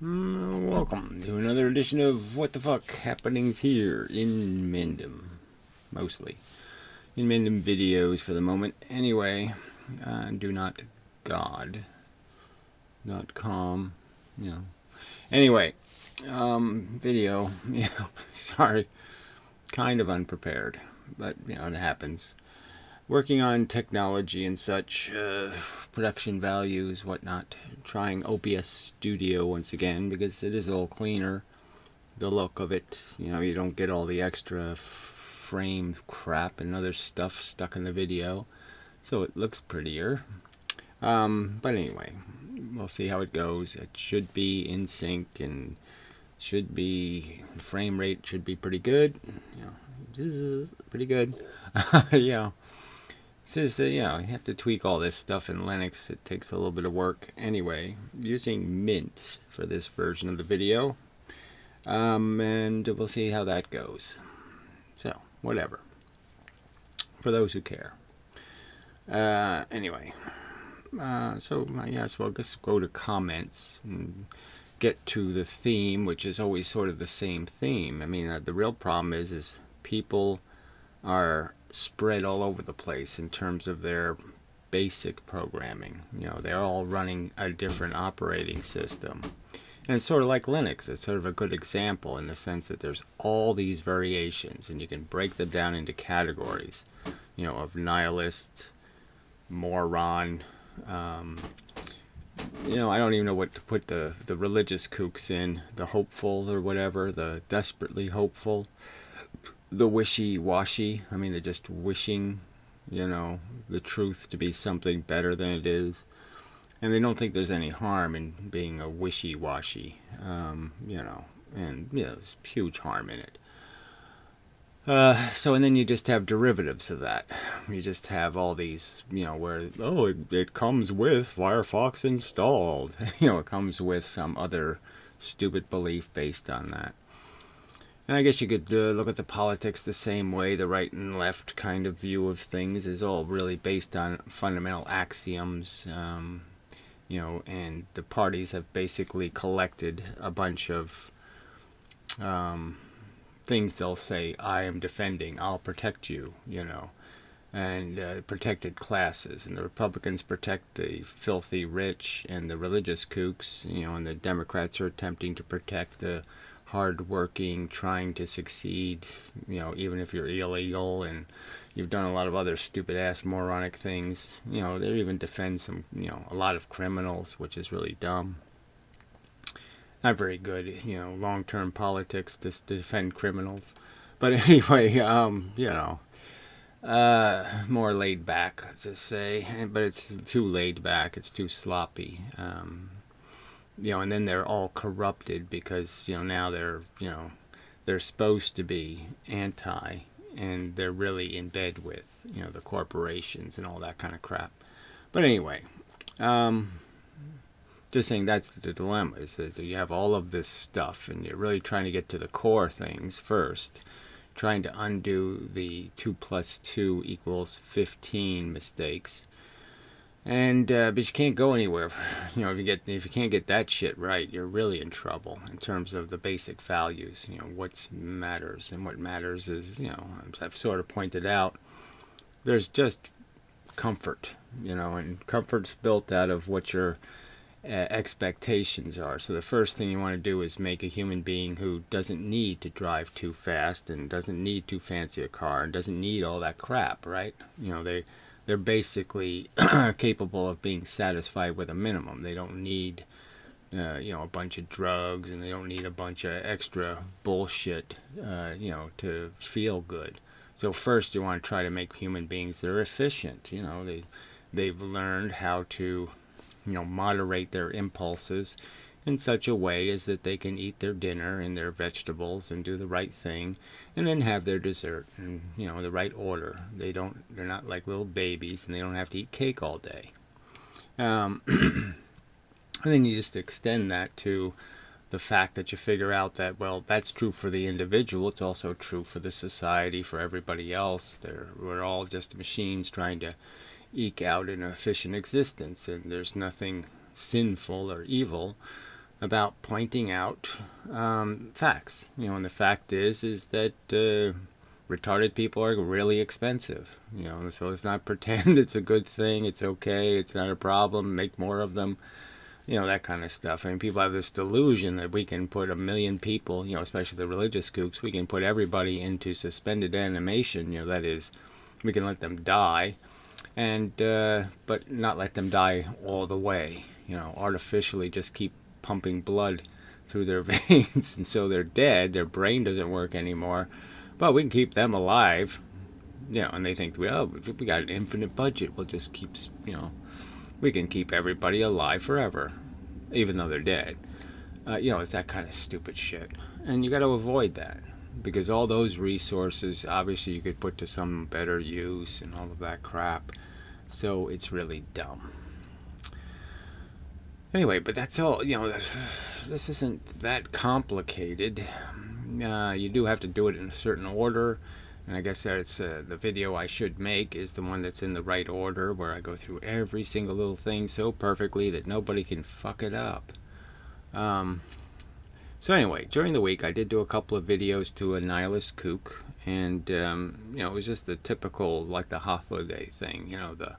Welcome to another edition of What the Fuck Happenings here in Mendham. Mostly. In Mendham videos for the moment. Anyway, do not God.com. Anyway, video. Sorry. Kind of unprepared. But, it happens. Working on technology and such, production values, whatnot. Trying OBS Studio once again because it is a little cleaner. The look of it, you don't get all the extra frame crap and other stuff stuck in the video, so it looks prettier. But anyway, we'll see how it goes. It should be in sync and should be frame rate should be pretty good. Pretty good. yeah. It's just you have to tweak all this stuff in Linux. It takes a little bit of work. Anyway, using Mint for this version of the video. And we'll see how that goes. So, whatever. For those who care. Anyway. So, yes, we'll just go to comments and get to the theme, which is always sort of the same theme. I mean, the real problem is people are spread all over the place in terms of their basic programming. They're all running a different operating system. And it's sort of like Linux. It's sort of a good example in the sense that there's all these variations, and you can break them down into categories, of nihilist, moron, I don't even know what to put the religious kooks in, the hopeful or whatever, the desperately hopeful, the wishy-washy. I mean, they're just wishing, the truth to be something better than it is. And they don't think there's any harm in being a wishy-washy, and, there's huge harm in it. And then you just have derivatives of that. You just have all these, where, it comes with Firefox installed. It comes with some other stupid belief based on that. And I guess you could look at the politics the same way. The right and left kind of view of things is all really based on fundamental axioms. And the parties have basically collected a bunch of things they'll say, I am defending, I'll protect you, and protected classes. And the Republicans protect the filthy rich and the religious kooks, and the Democrats are attempting to protect the hard-working, trying to succeed, even if you're illegal and you've done a lot of other stupid-ass moronic things. They even defend some, a lot of criminals, which is really dumb. Not very good, long-term politics to defend criminals. But anyway, more laid back, let's just say. But it's too laid back. It's too sloppy. And then they're all corrupted because, now they're supposed to be anti, and they're really in bed with, the corporations and all that kind of crap. But anyway, just saying that's the dilemma, is that you have all of this stuff and you're really trying to get to the core things first, trying to undo the 2 + 2 = 15 mistakes. And but you can't go anywhere. If you can't get that shit right, you're really in trouble in terms of the basic values. What matters, and what matters is, as I've sort of pointed out, there's just comfort. And comfort's built out of what your expectations are. So the first thing you want to do is make a human being who doesn't need to drive too fast and doesn't need too fancy a car and doesn't need all that crap, right? They're basically capable of being satisfied with a minimum. They don't need, a bunch of drugs, and they don't need a bunch of extra bullshit, to feel good. So first, you want to try to make human beings that are efficient. They've learned how to, moderate their impulses in such a way as that they can eat their dinner and their vegetables and do the right thing, and then have their dessert in, the right order. They're not like little babies, and they don't have to eat cake all day. And then you just extend that to the fact that you figure out that, well, that's true for the individual. It's also true for the society, for everybody else. We're all just machines trying to eke out an efficient existence, and there's nothing sinful or evil about pointing out facts. And the fact is that retarded people are really expensive. So let's not pretend it's a good thing. It's okay. It's not a problem. Make more of them. That kind of stuff. I mean, people have this delusion that we can put 1 million people, especially the religious kooks, we can put everybody into suspended animation. That is, we can let them die, and but not let them die all the way. Artificially just keep pumping blood through their veins, and so they're dead. Their brain doesn't work anymore, but we can keep them alive. And they think, well, we got an infinite budget. We'll just keep, we can keep everybody alive forever, even though they're dead. It's that kind of stupid shit. And you got to avoid that, because all those resources, obviously, you could put to some better use and all of that crap. So it's really dumb. Anyway, but that's all. This isn't that complicated. You do have to do it in a certain order. And I guess that's the video I should make is the one that's in the right order, where I go through every single little thing so perfectly that nobody can fuck it up. So anyway, during the week I did do a couple of videos to a nihilist kook, and it was just the typical, like the holiday thing, the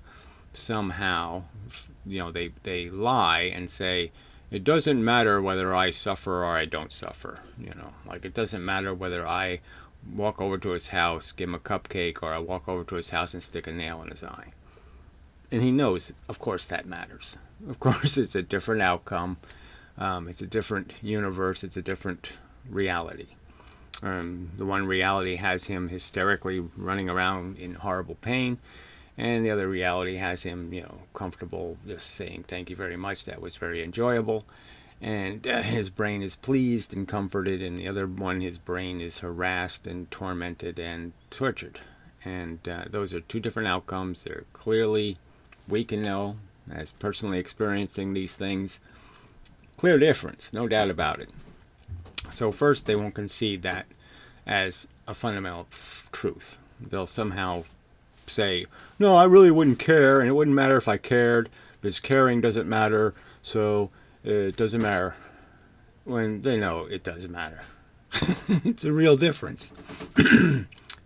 somehow, they lie and say, it doesn't matter whether I suffer or I don't suffer, like it doesn't matter whether I walk over to his house, give him a cupcake, or I walk over to his house and stick a nail in his eye. And he knows, of course, that matters. Of course, it's a different outcome. It's a different universe. It's a different reality. The one reality has him hysterically running around in horrible pain, and the other reality has him, comfortable, just saying, thank you very much, that was very enjoyable. And his brain is pleased and comforted, and the other one, his brain is harassed and tormented and tortured. And those are two different outcomes. They're clearly, we can know, as personally experiencing these things, clear difference, no doubt about it. So first, they won't concede that as a fundamental truth. They'll somehow say, no, I really wouldn't care, and it wouldn't matter if I cared, because caring doesn't matter, so it doesn't matter, when they know it does matter. It's a real difference.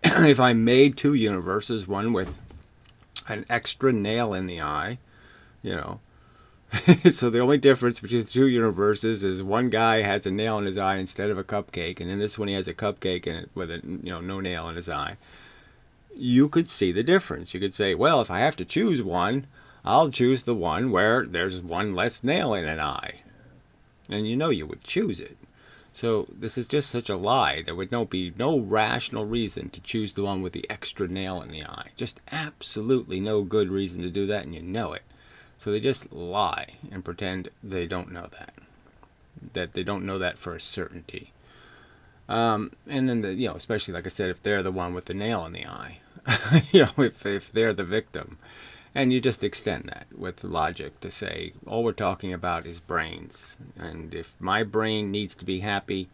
If I made two universes, one with an extra nail in the eye, so the only difference between the two universes is one guy has a nail in his eye instead of a cupcake, and in this one he has a cupcake in it with a no nail in his eye. You could see the difference. You could say, well, if I have to choose one, I'll choose the one where there's one less nail in an eye. And you would choose it. So this is just such a lie. There would be no rational reason to choose the one with the extra nail in the eye. Just absolutely no good reason to do that, and you know it. So they just lie and pretend they don't know that they don't know that for a certainty. And then especially like I said, if they're the one with the nail in the eye, if they're the victim. And you just extend that with logic to say, all we're talking about is brains. And if my brain needs to be happy,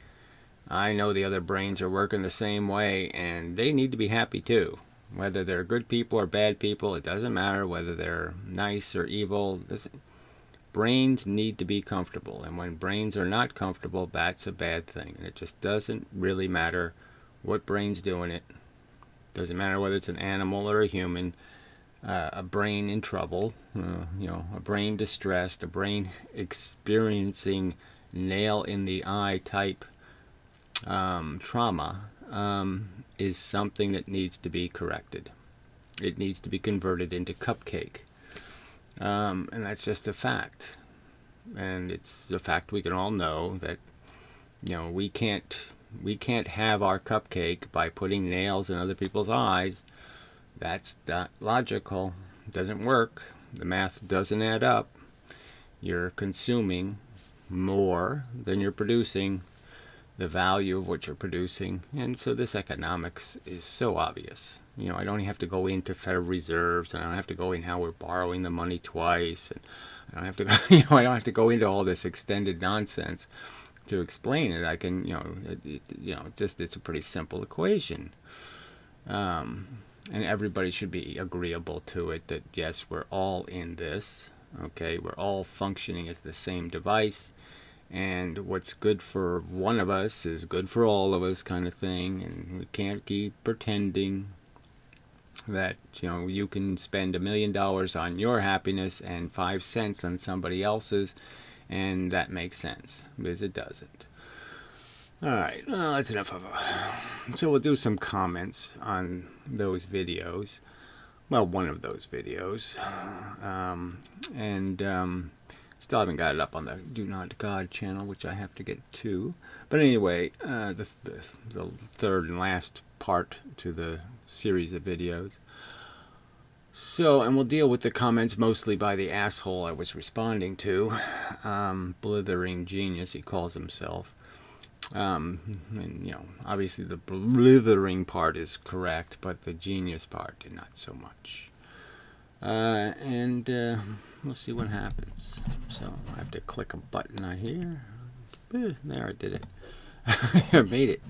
I know the other brains are working the same way, and they need to be happy too. Whether they're good people or bad people, it doesn't matter. Whether they're nice or evil, brains need to be comfortable. And when brains are not comfortable, that's a bad thing. And it just doesn't really matter what brain's doing it. Doesn't matter whether it's an animal or a human. A brain in trouble, a brain distressed, a brain experiencing nail in the eye type trauma is something that needs to be corrected. It needs to be converted into cupcake. And that's just a fact. And it's a fact we can all know that, we can't have our cupcake by putting nails in other people's eyes. That's not logical. It doesn't work. The math doesn't add up. You're consuming more than you're producing, the value of what you're producing. And so this economics is so obvious. I don't have to go into Federal Reserves, and I don't have to go in how we're borrowing the money twice, and I don't have to go, I don't have to go into all this extended nonsense to explain it. I can, it's a pretty simple equation. And everybody should be agreeable to it, that yes, we're all in this, okay? We're all functioning as the same device, and what's good for one of us is good for all of us, kind of thing. And we can't keep pretending that, you know, you can spend $1 million on your happiness and 5 cents on somebody else's, and that makes sense, because it doesn't. All right, well, that's enough of a... So we'll do some comments on those videos. Well, one of those videos. Still haven't got it up on the Do Not God channel, which I have to get to. But anyway, the third and last part to the series of videos. So, and we'll deal with the comments mostly by the asshole I was responding to. Blithering genius, he calls himself. And, you know, obviously the blithering part is correct, but the genius part, not so much. We'll see what happens. So I have to click a button I hear. There, I did it. I made it.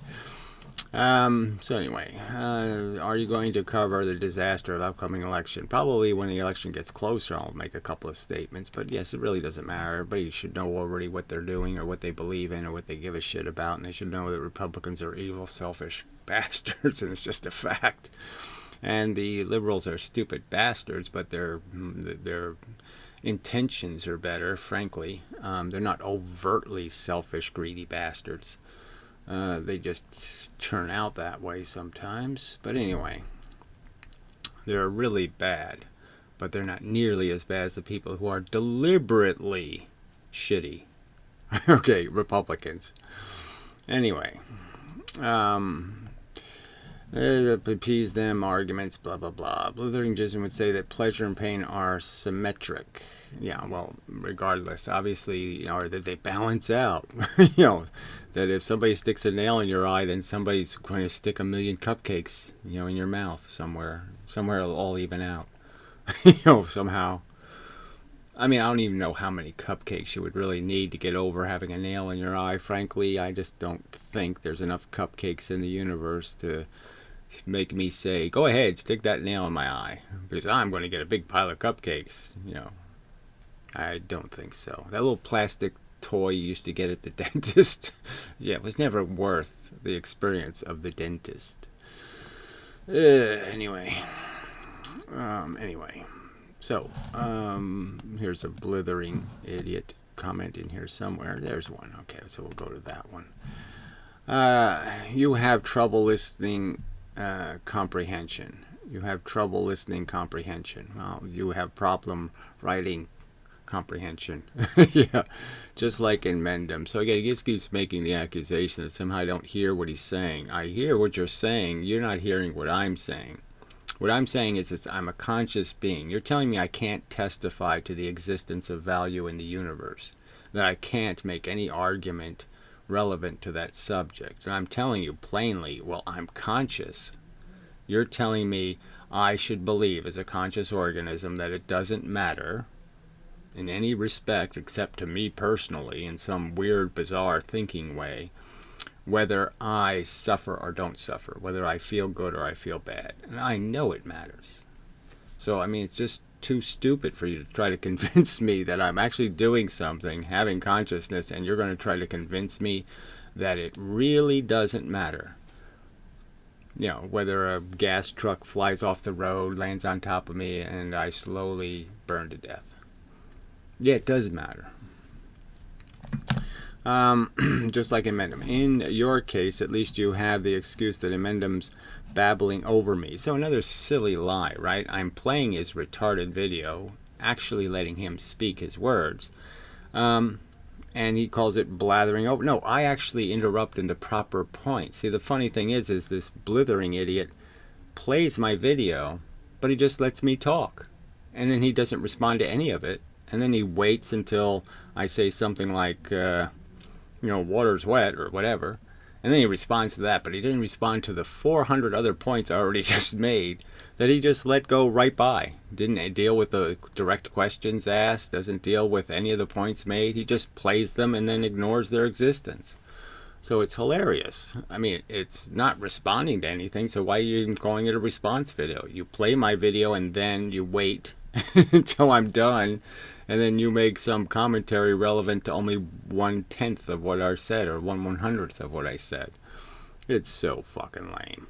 So anyway, are you going to cover the disaster of the upcoming election? Probably when the election gets closer, I'll make a couple of statements. But yes, it really doesn't matter. Everybody should know already what they're doing or what they believe in or what they give a shit about. And they should know that Republicans are evil, selfish bastards, and it's just a fact. And the liberals are stupid bastards, but their intentions are better, frankly. They're not overtly selfish, greedy bastards. They just turn out that way sometimes. But anyway, they're really bad, but they're not nearly as bad as the people who are deliberately shitty. Okay, Republicans. Anyway, appease them, arguments, blah, blah, blah. Blithering Jism would say that pleasure and pain are symmetric. Yeah, well, regardless, obviously, you know, or that they balance out. You know, that if somebody sticks a nail in your eye, then somebody's going to stick 1,000,000 cupcakes, you know, in your mouth somewhere. Somewhere it'll all even out. You know, somehow. I mean, I don't even know how many cupcakes you would really need to get over having a nail in your eye. Frankly, I just don't think there's enough cupcakes in the universe to make me say, go ahead, stick that nail in my eye, because I'm going to get a big pile of cupcakes. You know, I don't think so. That little plastic toy you used to get at the dentist, yeah, it was never worth the experience of the dentist. Anyway, so here's a blithering idiot comment in here somewhere. There's one. Okay, so we'll go to that one. You have trouble listening comprehension. You have trouble listening comprehension. Well, you have problem writing comprehension. Yeah, just like in Mendham. So again, he just keeps making the accusation that somehow I don't hear what he's saying. I hear what you're saying. You're not hearing what I'm saying. What I'm saying is I'm a conscious being. You're telling me I can't testify to the existence of value in the universe, that I can't make any argument relevant to that subject. And I'm telling you plainly, well, I'm conscious. You're telling me I should believe as a conscious organism that it doesn't matter in any respect, except to me personally, in some weird, bizarre thinking way, whether I suffer or don't suffer, whether I feel good or I feel bad. And I know it matters. So, I mean, it's just too stupid for you to try to convince me that I'm actually doing something, having consciousness, and you're going to try to convince me that it really doesn't matter. You know, whether a gas truck flies off the road, lands on top of me, and I slowly burn to death. Yeah, it does matter. Just like in Mendham. In your case, at least you have the excuse that Mendham's babbling over me. So another silly lie, right? I'm playing his retarded video, actually letting him speak his words. And he calls it blathering over. No, I actually interrupt in the proper point. See, the funny thing is this blithering idiot plays my video, but he just lets me talk. And then he doesn't respond to any of it. And then he waits until I say something like, water's wet or whatever. And then he responds to that, but he didn't respond to the 400 other points I already just made that he just let go right by. Didn't deal with the direct questions asked, doesn't deal with any of the points made. He just plays them and then ignores their existence. So it's hilarious. I mean, it's not responding to anything, so why are you even calling it a response video? You play my video and then you wait until I'm done, and then you make some commentary relevant to only 1/10 of what I said, or 1/100th of what I said. It's so fucking lame.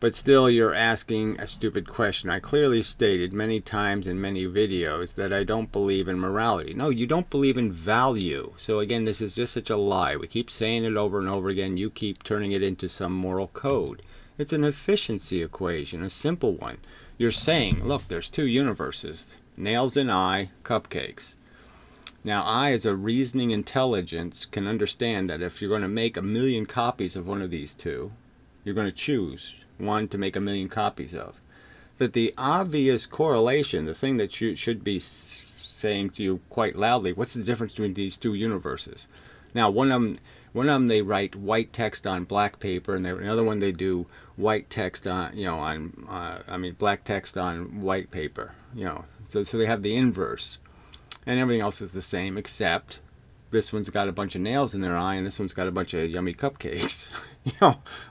But still, you're asking a stupid question. I clearly stated many times in many videos that I don't believe in morality. No, you don't believe in value. So again, this is just such a lie. We keep saying it over and over again. You keep turning it into some moral code. It's an efficiency equation, a simple one. You're saying, look, there's two universes, nails and I, cupcakes. Now, I, as a reasoning intelligence, can understand that if you're going to make 1,000,000 copies of one of these two, you're going to choose one to make 1,000,000 copies of. That the obvious correlation, the thing that you should be saying to you quite loudly, what's the difference between these two universes? Now, one of them they write white text on black paper, and another one they do white text on, black text on white paper. So they have the inverse, and everything else is the same except this one's got a bunch of nails in their eye, and this one's got a bunch of yummy cupcakes.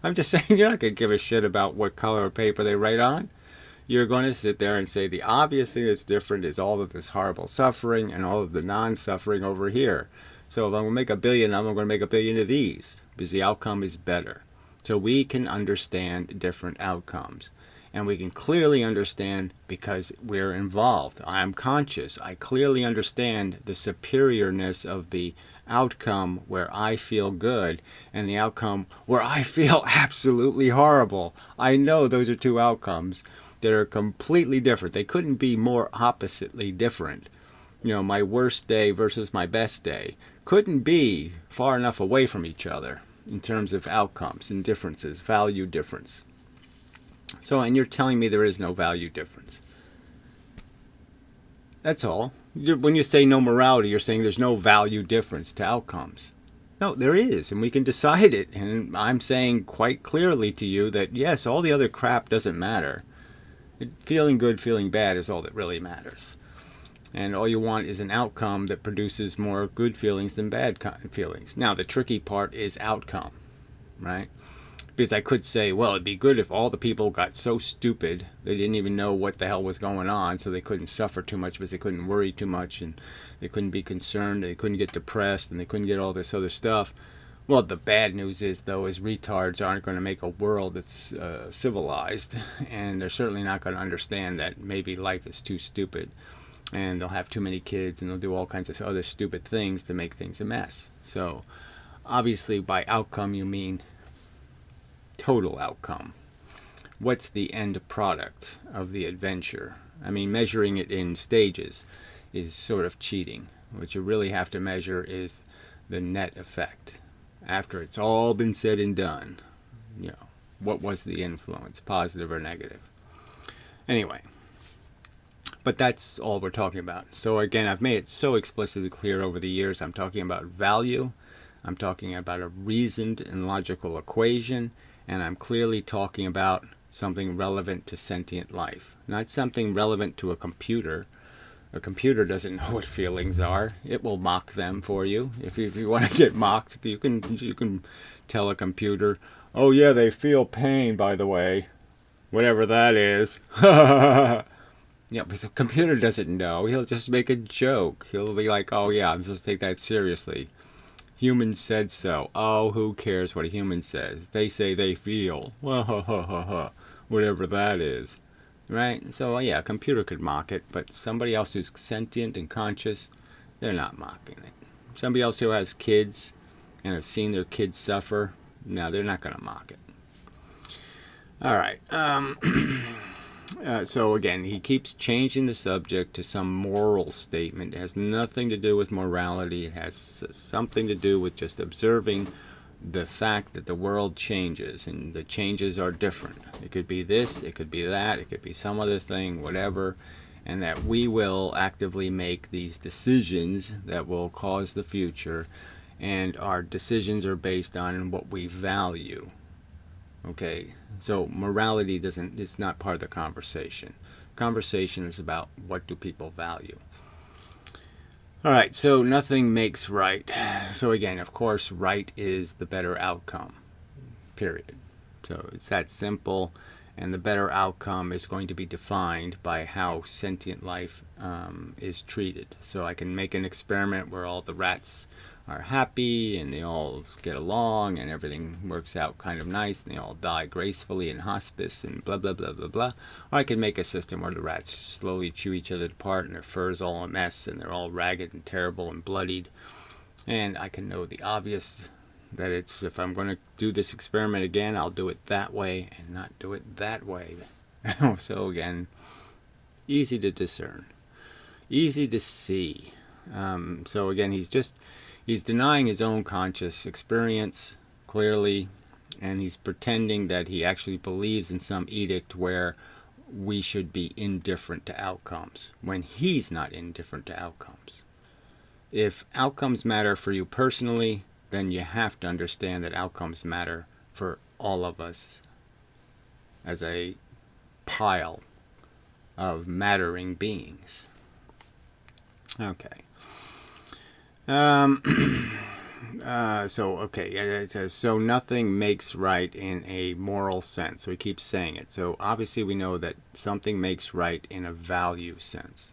I'm just saying, you're not going to give a shit about what color of paper they write on. You're going to sit there and say the obvious thing that's different is all of this horrible suffering and all of the non-suffering over here. So if I'm going to make 1 billion of them, I'm going to make 1 billion of these, because the outcome is better. So we can understand different outcomes. And we can clearly understand because we're involved. I'm conscious. I clearly understand the superiorness of the outcome where I feel good and the outcome where I feel absolutely horrible. I know those are two outcomes that are completely different. They couldn't be more oppositely different. My worst day versus my best day couldn't be far enough away from each other in terms of outcomes and differences, value difference. So, and you're telling me there is no value difference. That's all. When you say no morality, you're saying there's no value difference to outcomes. No, there is, and we can decide it. And I'm saying quite clearly to you that, yes, all the other crap doesn't matter. Feeling good, feeling bad is all that really matters. And all you want is an outcome that produces more good feelings than bad feelings. Now, the tricky part is outcome, right? Because I could say, well, it'd be good if all the people got so stupid they didn't even know what the hell was going on, so they couldn't suffer too much because they couldn't worry too much, and they couldn't be concerned, and they couldn't get depressed, and they couldn't get all this other stuff. Well, the bad news is, though, is retards aren't going to make a world that's civilized, and they're certainly not going to understand that maybe life is too stupid, and they'll have too many kids, and they'll do all kinds of other stupid things to make things a mess. So, obviously, by outcome, you mean total outcome. What's the end product of the adventure? I mean, measuring it in stages is sort of cheating. What you really have to measure is the net effect. After it's all been said and done, what was the influence, positive or negative? Anyway, but that's all we're talking about. So again, I've made it so explicitly clear over the years. I'm talking about value. I'm talking about a reasoned and logical equation. And I'm clearly talking about something relevant to sentient life, not something relevant to a computer. A computer doesn't know what feelings are. It will mock them for you. If you want to get mocked, you can tell a computer, oh yeah, they feel pain, by the way, whatever that is. Yeah, but the computer doesn't know. He'll just make a joke. He'll be like, oh yeah, I'm supposed to take that seriously. Humans said so. Oh, who cares what a human says? They say they feel. Whatever that is. Right? So, yeah, a computer could mock it, but somebody else who's sentient and conscious, they're not mocking it. Somebody else who has kids and have seen their kids suffer, no, they're not going to mock it. All right. So again, he keeps changing the subject to some moral statement. It has nothing to do with morality. It has something to do with just observing the fact that the world changes, and the changes are different. It could be this, it could be that, it could be some other thing, whatever, and that we will actively make these decisions that will cause the future, and our decisions are based on what we value. Okay, so morality it's not part of the conversation. Conversation is about what do people value. All right, so nothing makes right. So again, of course, right is the better outcome, period. So it's that simple, And the better outcome is going to be defined by how sentient life is treated. So I can make an experiment where all the rats are happy and they all get along and everything works out kind of nice and they all die gracefully in hospice and blah blah blah blah blah. Or I can make a system where the rats slowly chew each other apart and their fur's all a mess and they're all ragged and terrible and bloodied. And I can know the obvious, that it's, if I'm going to do this experiment again, I'll do it that way and not do it that way. So again, easy to discern, easy to see. So again, he's denying his own conscious experience clearly, and he's pretending that he actually believes in some edict where we should be indifferent to outcomes, when he's not indifferent to outcomes. If outcomes matter for you personally, then you have to understand that outcomes matter for all of us as a pile of mattering beings. Okay. It says, so nothing makes right in a moral sense. So he keeps saying it. So obviously we know that something makes right in a value sense,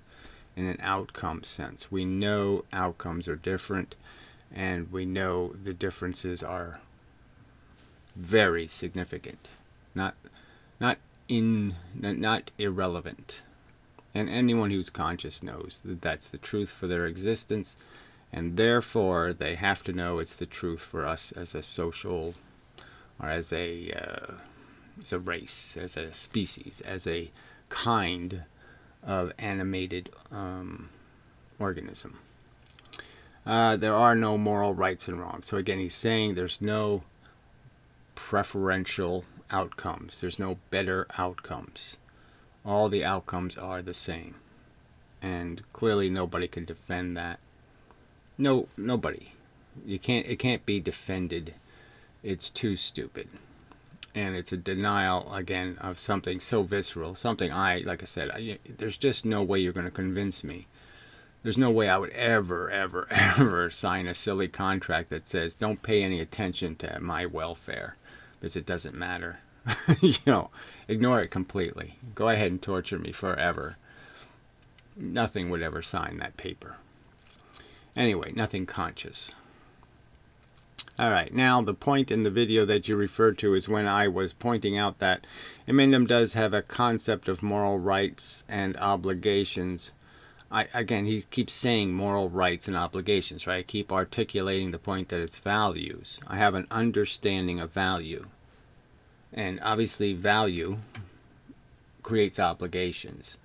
in an outcome sense. We know outcomes are different, and we know the differences are very significant, not irrelevant. And anyone who's conscious knows that that's the truth for their existence, and therefore they have to know it's the truth for us as a social, or as a race, as a species, as a kind of animated organism. There are no moral rights and wrongs. So again, he's saying there's no preferential outcomes. There's no better outcomes. All the outcomes are the same. And clearly nobody can defend that. No, nobody. It can't be defended. It's too stupid. And it's a denial, again, of something so visceral. Something like I said, there's just no way you're going to convince me. There's no way I would ever sign a silly contract that says don't pay any attention to my welfare because it doesn't matter. Ignore it completely. Go ahead and torture me forever. Nothing would ever sign that paper. Anyway, nothing conscious. Alright, now the point in the video that you referred to is when I was pointing out that Eminem does have a concept of moral rights and obligations. Again, he keeps saying moral rights and obligations, right? I keep articulating the point that it's values. I have an understanding of value. And obviously value creates obligations.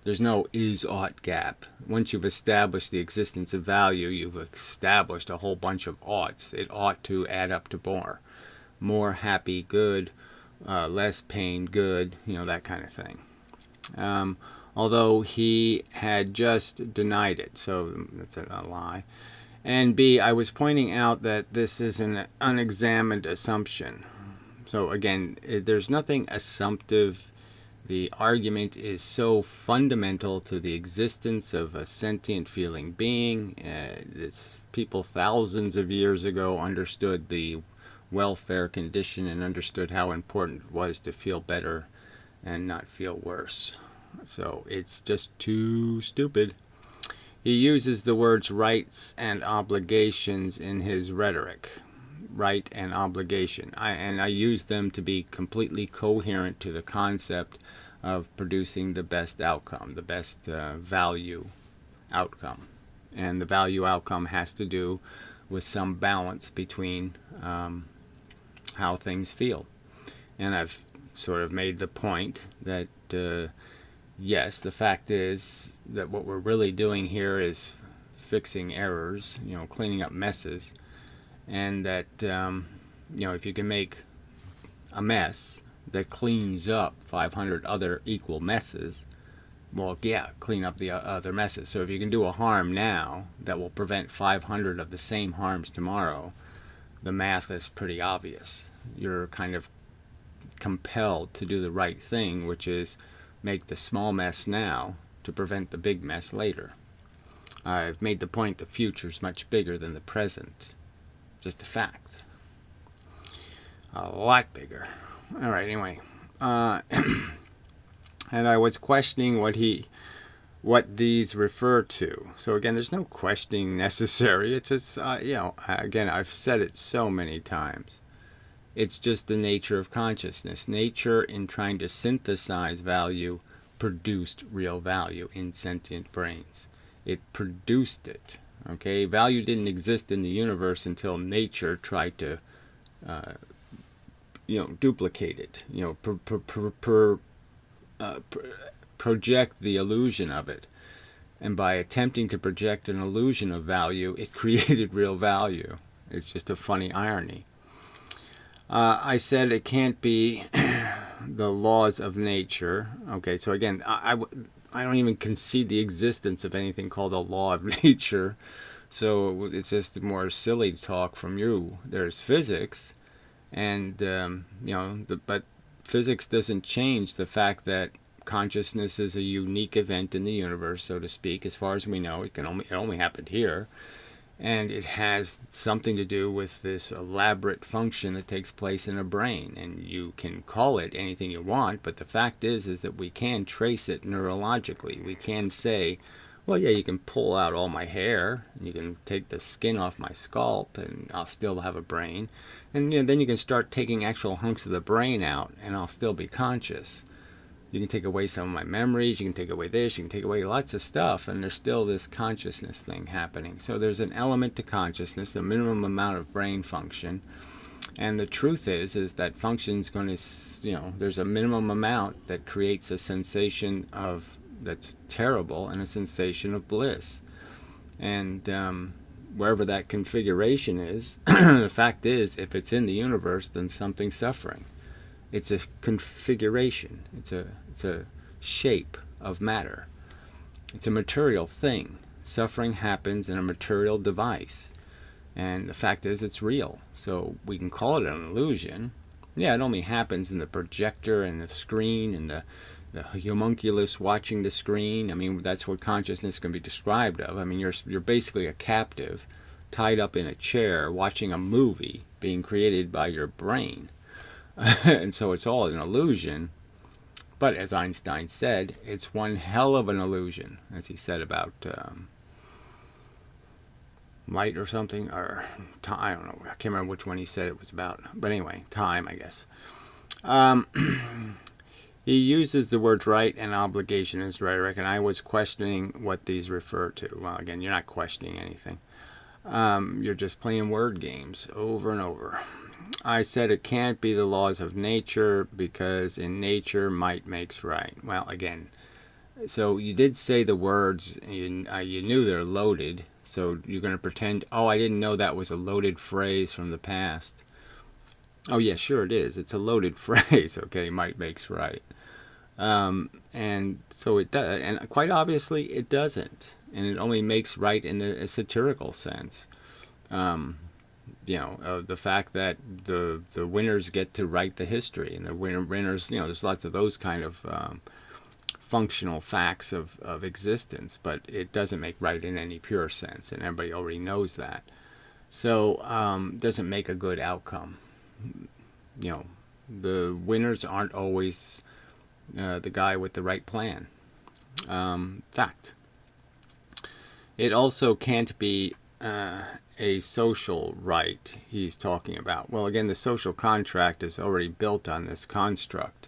There's no is-ought gap. Once you've established the existence of value, you've established a whole bunch of oughts. It ought to add up to more. More happy, good. Less pain, good. That kind of thing. Although he had just denied it, so that's a lie. And B, I was pointing out that this is an unexamined assumption. So again, there's nothing assumptive. The argument is so fundamental to the existence of a sentient feeling being. People thousands of years ago understood the welfare condition and understood how important it was to feel better and not feel worse. So it's just too stupid. He uses the words rights and obligations in his rhetoric. Right and obligation. I use them to be completely coherent to the concept of producing the best outcome, the best value outcome. And the value outcome has to do with some balance between how things feel. And I've sort of made the point that yes, the fact is that what we're really doing here is fixing errors, cleaning up messes. And that, if you can make a mess that cleans up 500 other equal messes, well, yeah, clean up the other messes. So if you can do a harm now that will prevent 500 of the same harms tomorrow, the math is pretty obvious. You're kind of compelled to do the right thing, which is make the small mess now to prevent the big mess later. I've made the point the future's much bigger than the present. Just a fact. A lot bigger. Alright, anyway. and I was questioning what these refer to. So again, there's no questioning necessary. It's just, again, I've said it so many times. It's just the nature of consciousness. Nature, in trying to synthesize value, produced real value in sentient brains. It produced it. Okay, value didn't exist in the universe until nature tried to, duplicate it. Project the illusion of it. And by attempting to project an illusion of value, it created real value. It's just a funny irony. I said it can't be the laws of nature. Okay, so again, I don't even concede the existence of anything called a law of nature. So it's just more silly talk from you. There's physics, and but physics doesn't change the fact that consciousness is a unique event in the universe, so to speak. As far as we know, it only happened here. And it has something to do with this elaborate function that takes place in a brain. And you can call it anything you want, but the fact is that we can trace it neurologically. We can say, well, yeah, you can pull out all my hair, and you can take the skin off my scalp, and I'll still have a brain. And then you can start taking actual hunks of the brain out, and I'll still be conscious. You can take away some of my memories, you can take away this, you can take away lots of stuff, and there's still this consciousness thing happening. So there's an element to consciousness, the minimum amount of brain function. And the truth is that function's going to, there's a minimum amount that creates a sensation that's terrible and a sensation of bliss. And wherever that configuration is, the fact is, if it's in the universe, then something's suffering. It's a configuration. It's a shape of matter. It's a material thing. Suffering happens in a material device. And the fact is it's real. So we can call it an illusion. Yeah, it only happens in the projector and the screen and the homunculus watching the screen. I mean, that's what consciousness can be described of. I mean, you're basically a captive tied up in a chair watching a movie being created by your brain. And so it's all an illusion. But as Einstein said, it's one hell of an illusion, as he said about light or something, or time, I don't know, I can't remember which one he said it was about. But anyway, time, I guess. He uses the words right and obligation as rhetoric, and I was questioning what these refer to. Well, again, you're not questioning anything. You're just playing word games over and over. I said it can't be the laws of nature because in nature might makes right. Well, again, so you did say the words, you knew they're loaded, so you're going to pretend, oh, I didn't know that was a loaded phrase from the past. Oh, yeah, sure it is. It's a loaded phrase, okay, might makes right. And so it does, and quite obviously it doesn't, and it only makes right in the satirical sense. The fact that the winners get to write the history, and the winners, there's lots of those kind of functional facts of existence, but it doesn't make right in any pure sense, and everybody already knows that. So doesn't make a good outcome. The winners aren't always the guy with the right plan. Fact. It also can't be a social right he's talking about. Well, again, the social contract is already built on this construct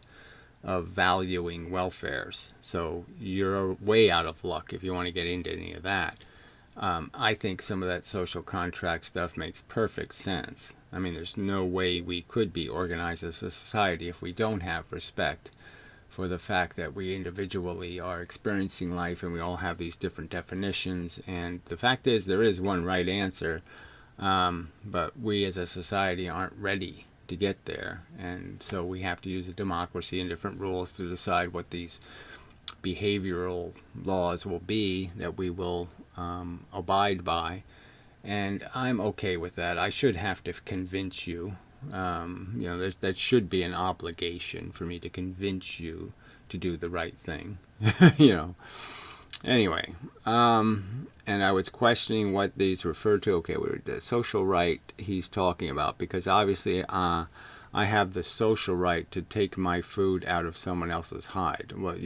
of valuing welfares. So you're way out of luck if you want to get into any of that. I think some of that social contract stuff makes perfect sense. I mean, there's no way we could be organized as a society if we don't have respect for the fact that we individually are experiencing life and we all have these different definitions. And the fact is there is one right answer, but we as a society aren't ready to get there. And so we have to use a democracy and different rules to decide what these behavioral laws will be that we will abide by. And I'm okay with that. I should have to convince you. That should be an obligation for me to convince you to do the right thing. Anyway, and I was questioning what these refer to. Okay, the social right he's talking about, because obviously I have the social right to take my food out of someone else's hide. Well,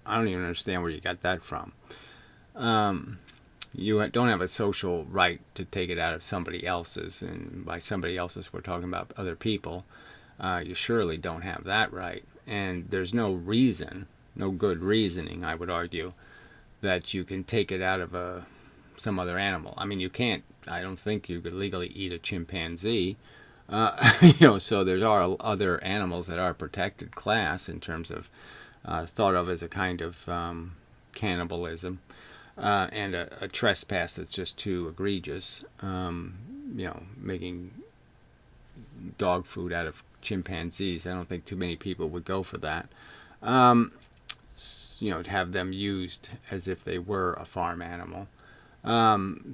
I don't even understand where you got that from. You don't have a social right to take it out of somebody else's, and by somebody else's we're talking about other people. You surely don't have that right, and there's no reason, no good reasoning, I would argue, that you can take it out of some other animal. I mean, you can't. I don't think you could legally eat a chimpanzee. So there are other animals that are protected class in terms of thought of as a kind of cannibalism. And a trespass that's just too egregious. Making dog food out of chimpanzees. I don't think too many people would go for that. To have them used as if they were a farm animal.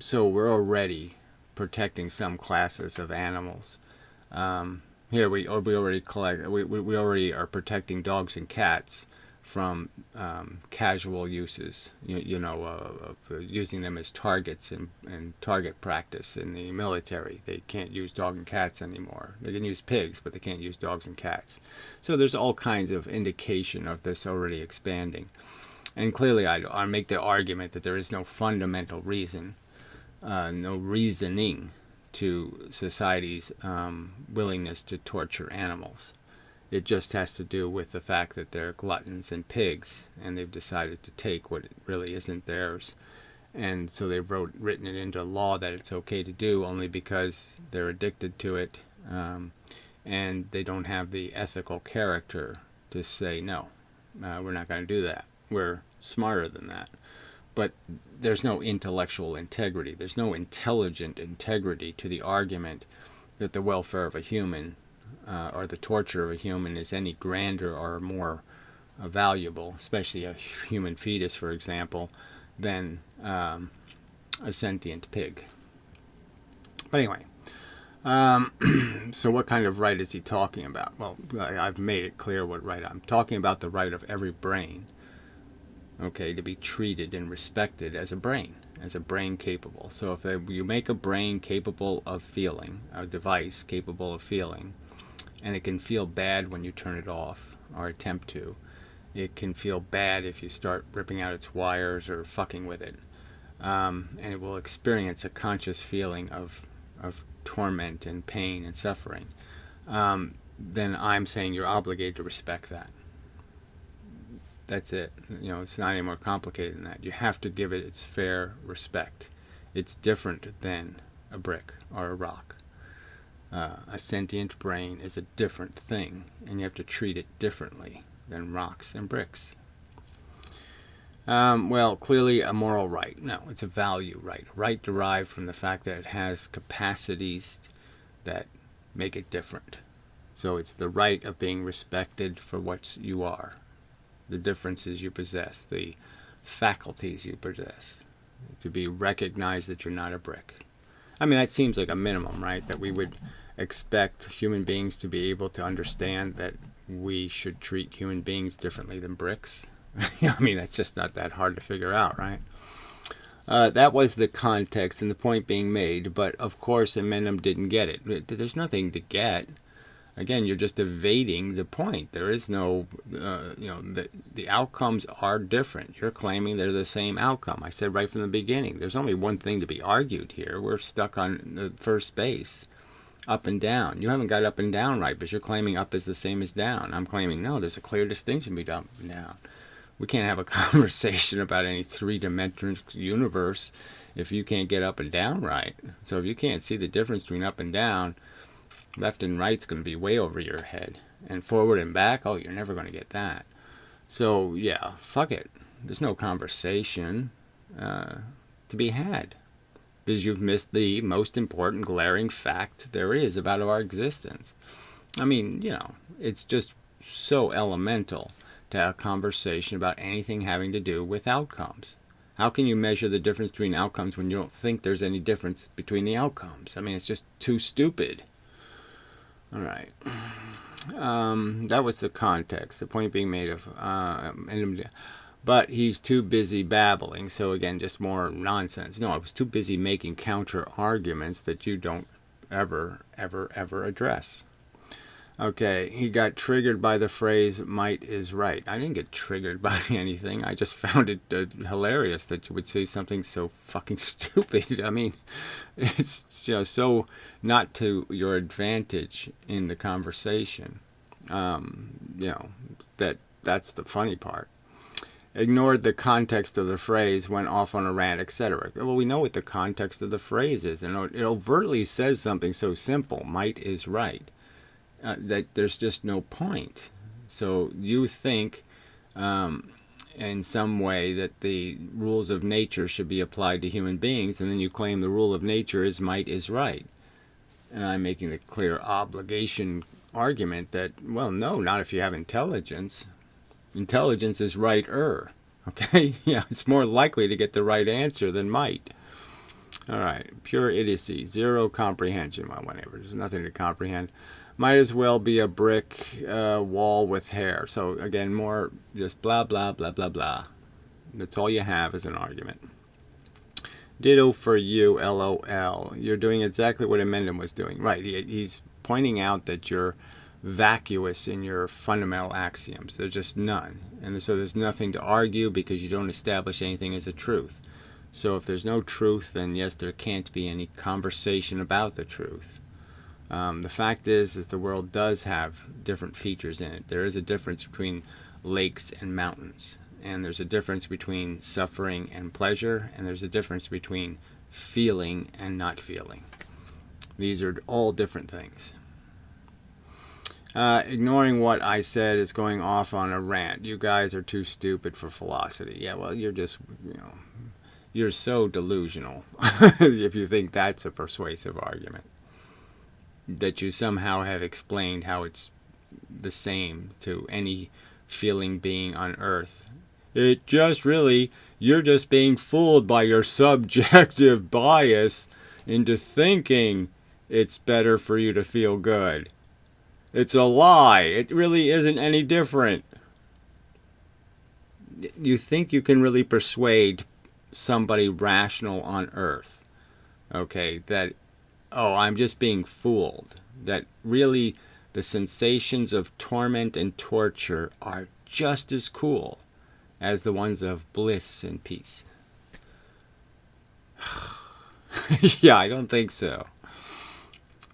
So we're already protecting some classes of animals. Here we already are protecting dogs and cats from casual uses, using them as targets in target practice in the military. They can't use dogs and cats anymore. They can use pigs, but they can't use dogs and cats. So there's all kinds of indication of this already expanding. And clearly I make the argument that there is no fundamental reason, no reasoning to society's willingness to torture animals. It just has to do with the fact that they're gluttons and pigs, and they've decided to take what really isn't theirs. And so they've written it into law that it's okay to do only because they're addicted to it, and they don't have the ethical character to say, no, we're not going to do that. We're smarter than that. But there's no intellectual integrity. There's no intelligent integrity to the argument that the welfare of a human or the torture of a human is any grander or more valuable, especially a human fetus, for example, than a sentient pig. But anyway, so what kind of right is he talking about? Well, I've made it clear what right I'm talking about: the right of every brain, okay, to be treated and respected as a brain capable. So if you make a brain capable of feeling, a device capable of feeling, and it can feel bad when you turn it off or attempt to. It can feel bad if you start ripping out its wires or fucking with it. And it will experience a conscious feeling of torment and pain and suffering. Then I'm saying you're obligated to respect that. That's it. It's not any more complicated than that. You have to give it its fair respect. It's different than a brick or a rock. A sentient brain is a different thing, and you have to treat it differently than rocks and bricks. Well, clearly a moral right. No, it's a value right. A right derived from the fact that it has capacities that make it different. So it's the right of being respected for what you are, the differences you possess, the faculties you possess, to be recognized that you're not a brick. I mean, that seems like a minimum, right? That we would expect human beings to be able to understand that we should treat human beings differently than bricks. I mean, that's just not that hard to figure out, right? That was the context and the point being made, but of course Eminem didn't get it. There's nothing to get. Again, you're just evading the point. There is no, the outcomes are different. You're claiming they're the same outcome. I said right from the beginning, there's only one thing to be argued here. We're stuck on the first base, up and down. You haven't got up and down right, but you're claiming up is the same as down. I'm claiming, no, there's a clear distinction between up and down. We can't have a conversation about any three-dimensional universe if you can't get up and down right. So if you can't see the difference between up and down, left and right's going to be way over your head. And forward and back, oh, you're never going to get that. So, yeah, fuck it. There's no conversation to be had. Because you've missed the most important glaring fact there is about our existence. I mean, it's just so elemental to have a conversation about anything having to do with outcomes. How can you measure the difference between outcomes when you don't think there's any difference between the outcomes? I mean, it's just too stupid. All right. That was the context, the point being made of... but he's too busy babbling, so again, just more nonsense. No, I was too busy making counter arguments that you don't ever address. Okay, he got triggered by the phrase "might is right." I didn't get triggered by anything. I just found it hilarious that you would say something so fucking stupid. I mean, it's so not to your advantage in the conversation. You know that's the funny part. Ignored the context of the phrase, went off on a rant, etc. Well, we know what the context of the phrase is, and it overtly says something so simple: "Might is right." That there's just no point. So you think in some way that the rules of nature should be applied to human beings, and then you claim the rule of nature is might is right. And I'm making the clear obligation argument that, well, no, not if you have intelligence. Intelligence is right-er. Okay? Yeah, it's more likely to get the right answer than might. All right, pure idiocy, zero comprehension. Well, whatever, there's nothing to comprehend. Might as well be a brick wall with hair. So again, more just blah, blah, blah, blah, blah. That's all you have as an argument. Ditto for you, LOL. You're doing exactly what Amendum was doing. Right, he's pointing out that you're vacuous in your fundamental axioms. There's just none. And so there's nothing to argue because you don't establish anything as a truth. So if there's no truth, then yes, there can't be any conversation about the truth. The fact is the world does have different features in it. There is a difference between lakes and mountains. And there's a difference between suffering and pleasure. And there's a difference between feeling and not feeling. These are all different things. Ignoring what I said is going off on a rant. You guys are too stupid for philosophy. Yeah, well, you're just, you're so delusional if you think that's a persuasive argument. That you somehow have explained how it's the same to any feeling being on Earth. It just really, you're just being fooled by your subjective bias into thinking it's better for you to feel good. It's a lie. It really isn't any different. You think you can really persuade somebody rational on Earth, okay, that, oh, I'm just being fooled, that really the sensations of torment and torture are just as cool as the ones of bliss and peace. Yeah, I don't think so.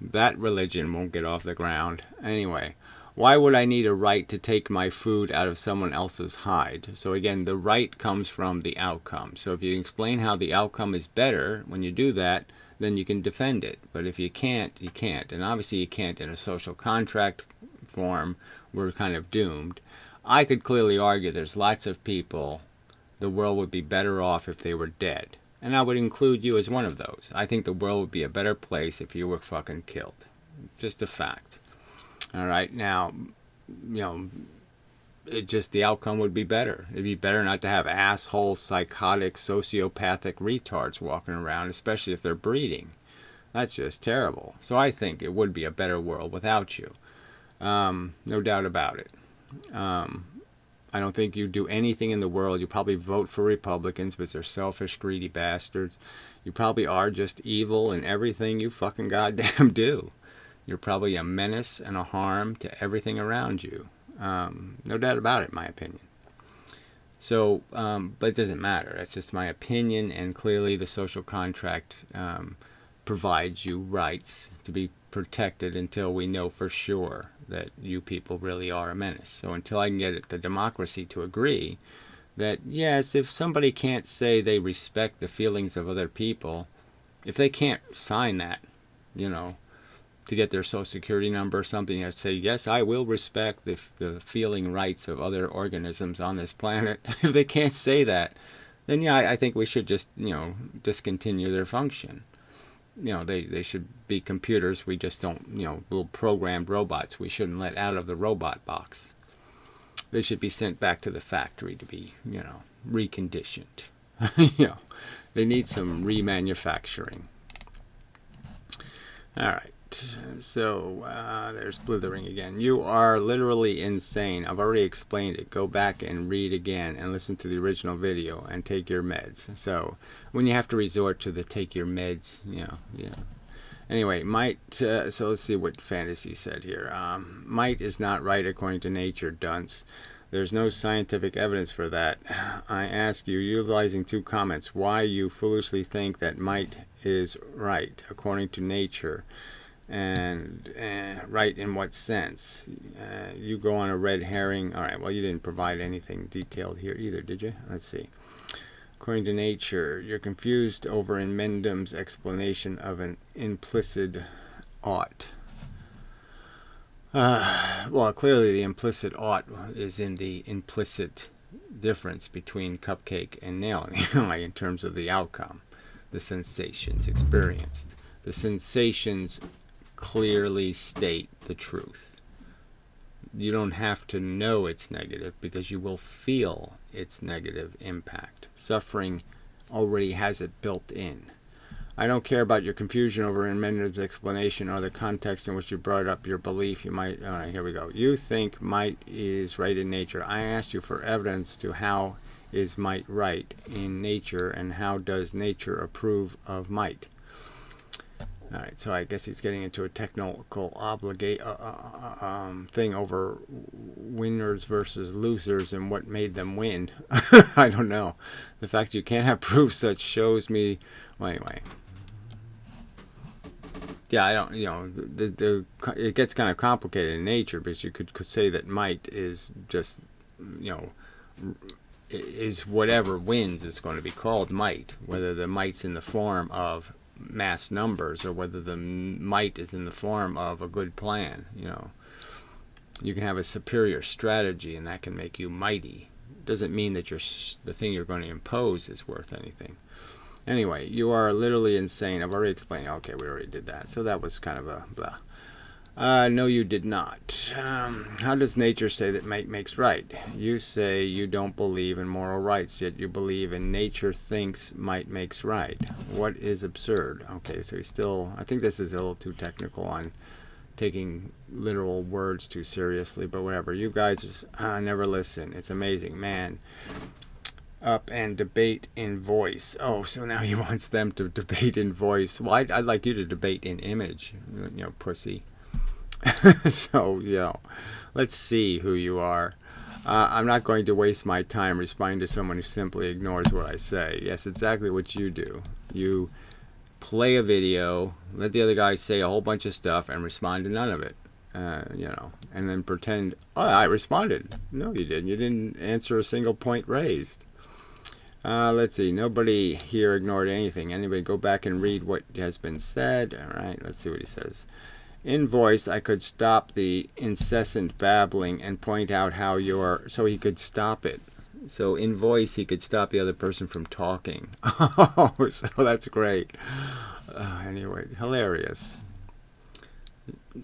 That religion won't get off the ground. Anyway, why would I need a right to take my food out of someone else's hide? So again, the right comes from the outcome. So if you explain how the outcome is better, when you do that, then you can defend it. But if you can't, you can't. And obviously you can't in a social contract form. We're kind of doomed. I could clearly argue there's lots of people the world would be better off if they were dead. And I would include you as one of those. I think the world would be a better place if you were fucking killed. Just a fact. All right, now, the outcome would be better. It'd be better not to have asshole, psychotic, sociopathic retards walking around, especially if they're breeding. That's just terrible. So I think it would be a better world without you. No doubt about it. I don't think you do anything in the world. You probably vote for Republicans, but they're selfish, greedy bastards. You probably are just evil in everything you fucking goddamn do. You're probably a menace and a harm to everything around you. No doubt about it, in my opinion. So, but it doesn't matter. That's just my opinion, and clearly the social contract provides you rights to be protected until we know for sure that you people really are a menace. So until I can get the democracy to agree that, yes, if somebody can't say they respect the feelings of other people, if they can't sign that, to get their social security number or something, you have to say, yes, I will respect the feeling rights of other organisms on this planet. If they can't say that, then yeah, I think we should just, discontinue their function. They should be computers. We just don't, little programmed robots. We shouldn't let out of the robot box. They should be sent back to the factory to be, reconditioned. They need some remanufacturing. All right. So there's blithering again. You are literally insane. I've already explained it. Go back and read again and listen to the original video and take your meds. So when you have to resort to the take your meds, Anyway, might, so let's see what fantasy said here. Might is not right according to nature, dunce. There's no scientific evidence for that. I ask you, utilizing two comments, why you foolishly think that might is right according to nature, and right in what sense? You go on a red herring. All right, well, you didn't provide anything detailed here either, did you? Let's see. According to nature, you're confused over in Mendham's explanation of an implicit ought. Well, clearly the implicit ought is in the implicit difference between cupcake and nail in terms of the outcome, the sensations experienced. The sensations clearly state the truth. You don't have to know it's negative because you will feel its negative impact. Suffering already has it built in. I don't care about your confusion over Mendham's explanation or the context in which you brought up your belief. You might, all right, here we go. You think might is right in nature. I asked you for evidence to how is might right in nature, and how does nature approve of might? All right, so I guess he's getting into a technical thing over winners versus losers and what made them win. I don't know. The fact you can't have proof such shows me. Well, anyway. Yeah, I don't. You know, it gets kind of complicated in nature because you could say that might is just, you know, is whatever wins is going to be called might, whether the might's in the form of mass numbers or whether the might is in the form of a good plan. You know, you can have a superior strategy and that can make you mighty. It doesn't mean that the thing you're going to impose is worth anything. Anyway, you are literally insane. I've already explained. Okay, we already did that, so that was kind of a blah. No, you did not. How does nature say that might makes right? You say you don't believe in moral rights, yet you believe in nature thinks might makes right. What is absurd? Okay, so he's still, I think this is a little too technical on taking literal words too seriously, but whatever. You guys just never listen. It's amazing, man. Up and debate in voice. Oh, so now he wants them to debate in voice. Well, I'd like you to debate in image, you know, pussy. So, you know, let's see who you are. I'm not going to waste my time responding to someone who simply ignores what I say. Yes, exactly what you do. You play a video, let the other guy say a whole bunch of stuff, and respond to none of it. You know, and then pretend, oh, I responded. No, you didn't. You didn't answer a single point raised. Let's see. Nobody here ignored anything. Anybody go back and read what has been said. All right. Let's see what he says. In voice, I could stop the incessant babbling and point out how you're... So he could stop it. So in voice, he could stop the other person from talking. Oh, so that's great. Anyway, hilarious.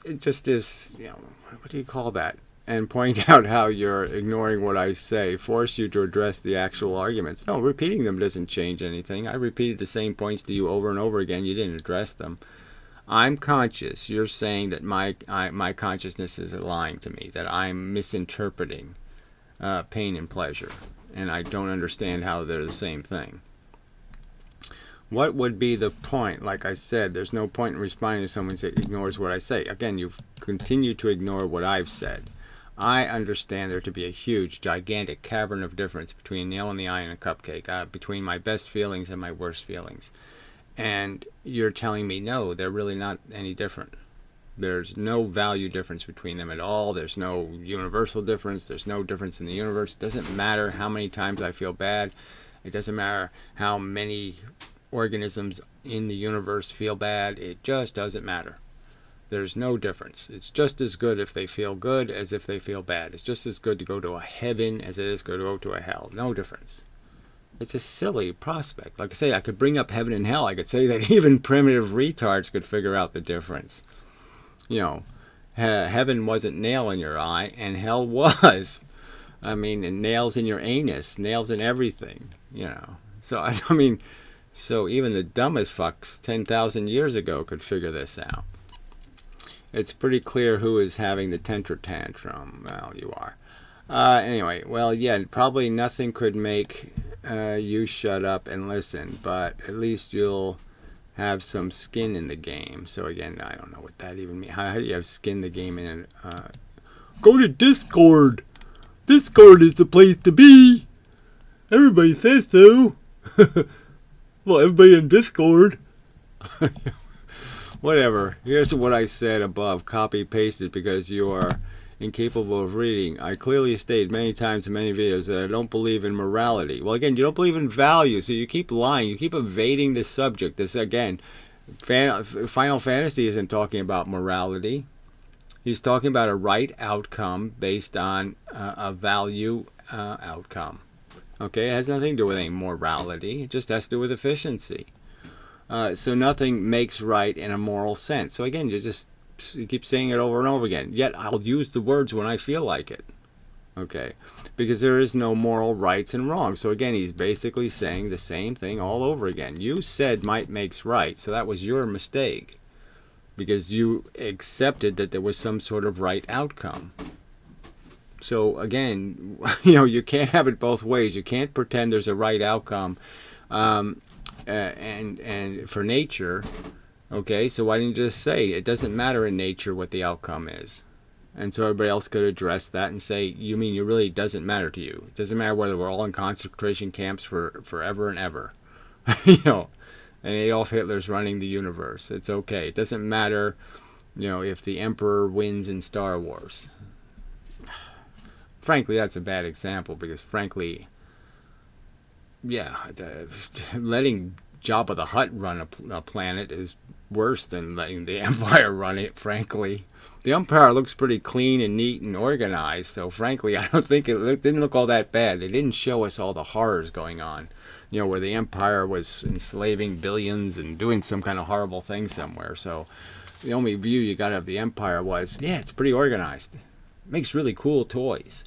It just is, you know, what do you call that? And point out how you're ignoring what I say, force you to address the actual arguments. No, repeating them doesn't change anything. I repeated the same points to you over and over again. You didn't address them. I'm conscious. You're saying that my consciousness is lying to me, that I'm misinterpreting pain and pleasure, and I don't understand how they're the same thing. What would be the point? Like I said, there's no point in responding to someone that ignores what I say. Again, you've continued to ignore what I've said. I understand there to be a huge, gigantic cavern of difference between a nail in the eye and a cupcake, between my best feelings and my worst feelings. And you're telling me, no, they're really not any different. There's no value difference between them at all. There's no universal difference. There's no difference in the universe. It doesn't matter how many times I feel bad. It doesn't matter how many organisms in the universe feel bad. It just doesn't matter. There's no difference. It's just as good if they feel good as if they feel bad. It's just as good to go to a heaven as it is to go to a hell. No difference. It's a silly prospect. Like I say, I could bring up heaven and hell. I could say that even primitive retards could figure out the difference. You know, heaven wasn't nail in your eye, and hell was. I mean, and nails in your anus, nails in everything, you know. So, I mean, so even the dumbest fucks 10,000 years ago could figure this out. It's pretty clear who is having the tantrum. Well, you are. Anyway, well, yeah, probably nothing could make you shut up and listen, but at least you'll have some skin in the game. So again, I don't know what that even means. How do you have skin in the game? Go to Discord. Discord is the place to be. Everybody says so. Well, everybody in Discord. Whatever. Here's what I said above. Copy pasted because you are incapable of reading. I clearly stated many times in many videos that I don't believe in morality. Well, again, you don't believe in value, so you keep lying. You keep evading the subject. This, again, Final Fantasy isn't talking about morality. He's talking about a right outcome based on a value outcome. Okay, it has nothing to do with any morality. It just has to do with efficiency. So nothing makes right in a moral sense. So again, you keep saying it over and over again. Yet I'll use the words when I feel like it. Okay, because there is no moral rights and wrongs. So again, he's basically saying the same thing all over again. You said might makes right, so that was your mistake. Because you accepted that there was some sort of right outcome. So again, you can't have it both ways. You can't pretend there's a right outcome, and for nature, okay. So why didn't you just say it doesn't matter in nature what the outcome is? And so everybody else could address that and say, you mean it really doesn't matter to you? It doesn't matter whether we're all in concentration camps for forever and ever, And Adolf Hitler's running the universe. It's okay. It doesn't matter, if the Emperor wins in Star Wars. Frankly, that's a bad example because, frankly, letting Jabba the Hutt run a planet is worse than letting the Empire run it, frankly. The Empire looks pretty clean and neat and organized, so frankly, I don't think it didn't look all that bad. They didn't show us all the horrors going on. Where the Empire was enslaving billions and doing some kind of horrible thing somewhere. So the only view you got of the Empire was, it's pretty organized. It makes really cool toys.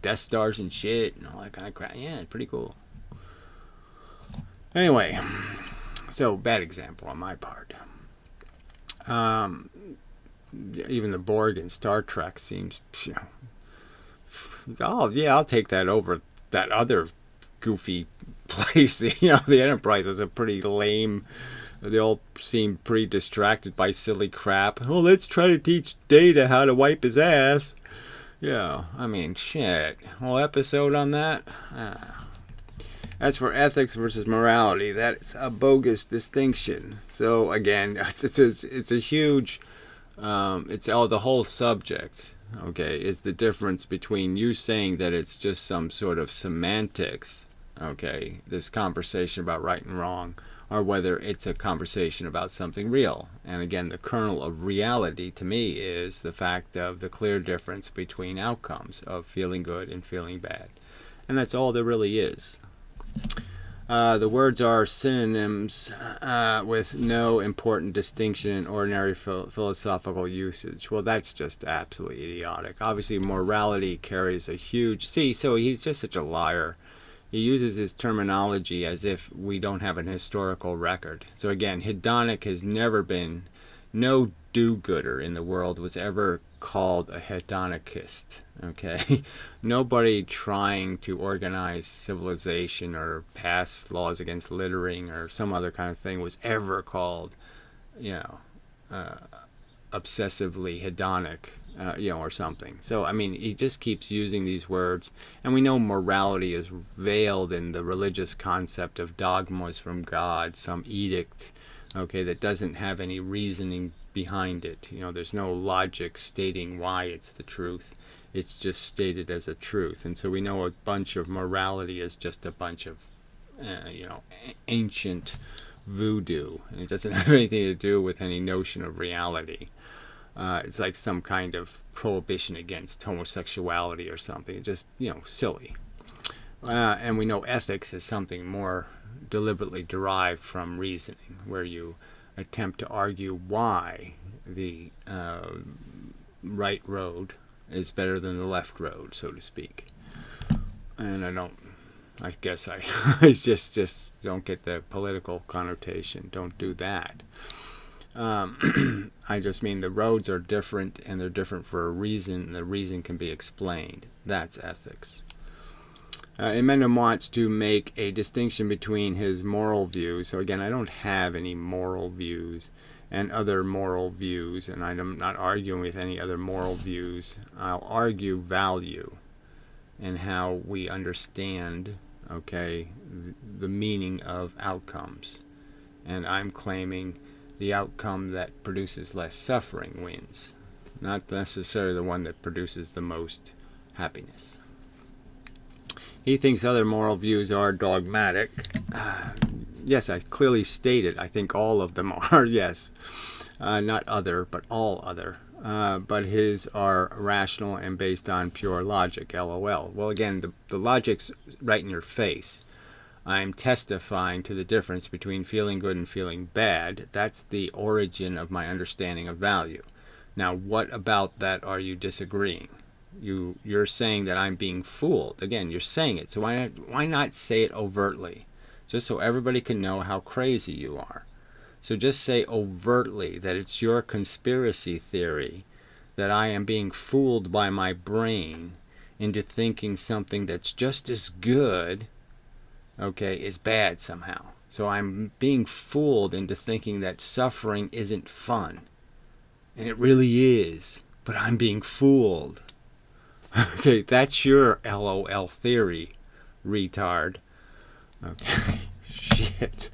Death Stars and shit and all that kind of crap. Yeah, it's pretty cool. Anyway, so bad example on my part. Even the Borg in Star Trek seems, I'll take that over that other goofy place. The Enterprise was a pretty lame. They all seemed pretty distracted by silly crap. Oh, let's try to teach Data how to wipe his ass. Yeah, I mean, shit. Whole episode on that. As for ethics versus morality, that's a bogus distinction. So again, it's a huge. The whole subject. Okay, is the difference between you saying that it's just some sort of semantics, okay, this conversation about right and wrong, or whether it's a conversation about something real. And again, the kernel of reality to me is the fact of the clear difference between outcomes of feeling good and feeling bad. And that's all there really is. The words are synonyms with no important distinction in ordinary philosophical usage. Well, that's just absolutely idiotic. Obviously, morality carries a huge... so he's just such a liar. He uses his terminology as if we don't have an historical record. So again, hedonic has never been... No do-gooder in the world was ever called a hedonicist. Okay, nobody trying to organize civilization or pass laws against littering or some other kind of thing was ever called, obsessively hedonic, or something. So I mean, he just keeps using these words, and we know morality is veiled in the religious concept of dogmas from God, some edict, okay, that doesn't have any reasoning behind it. There's no logic stating why it's the truth. It's just stated as a truth. And so we know a bunch of morality is just a bunch of, ancient voodoo. And it doesn't have anything to do with any notion of reality. It's like some kind of prohibition against homosexuality or something. Just, silly. And we know ethics is something more deliberately derived from reasoning, where you attempt to argue why the right road is better than the left road, so to speak. And I guess I just don't get the political connotation. Don't do that. I just mean the roads are different, and they're different for a reason, and the reason can be explained. That's ethics. Eminem wants to make a distinction between his moral views. So again, I don't have any moral views and other moral views, and I'm not arguing with any other moral views. I'll argue value and how we understand, okay, the meaning of outcomes. And I'm claiming the outcome that produces less suffering wins, not necessarily the one that produces the most happiness. He thinks other moral views are dogmatic. Yes, I clearly stated, I think all of them are, yes. Not other, but all other. But his are rational and based on pure logic, LOL. Well, again, the logic's right in your face. I'm testifying to the difference between feeling good and feeling bad. That's the origin of my understanding of value. Now, what about that are you disagreeing? You're saying that I'm being fooled. Again, you're saying it, so why not say it overtly? Just so everybody can know how crazy you are. So just say overtly that it's your conspiracy theory that I am being fooled by my brain into thinking something that's just as good, okay, is bad somehow. So I'm being fooled into thinking that suffering isn't fun. And it really is, but I'm being fooled. Okay, that's your LOL theory, retard. Okay, shit.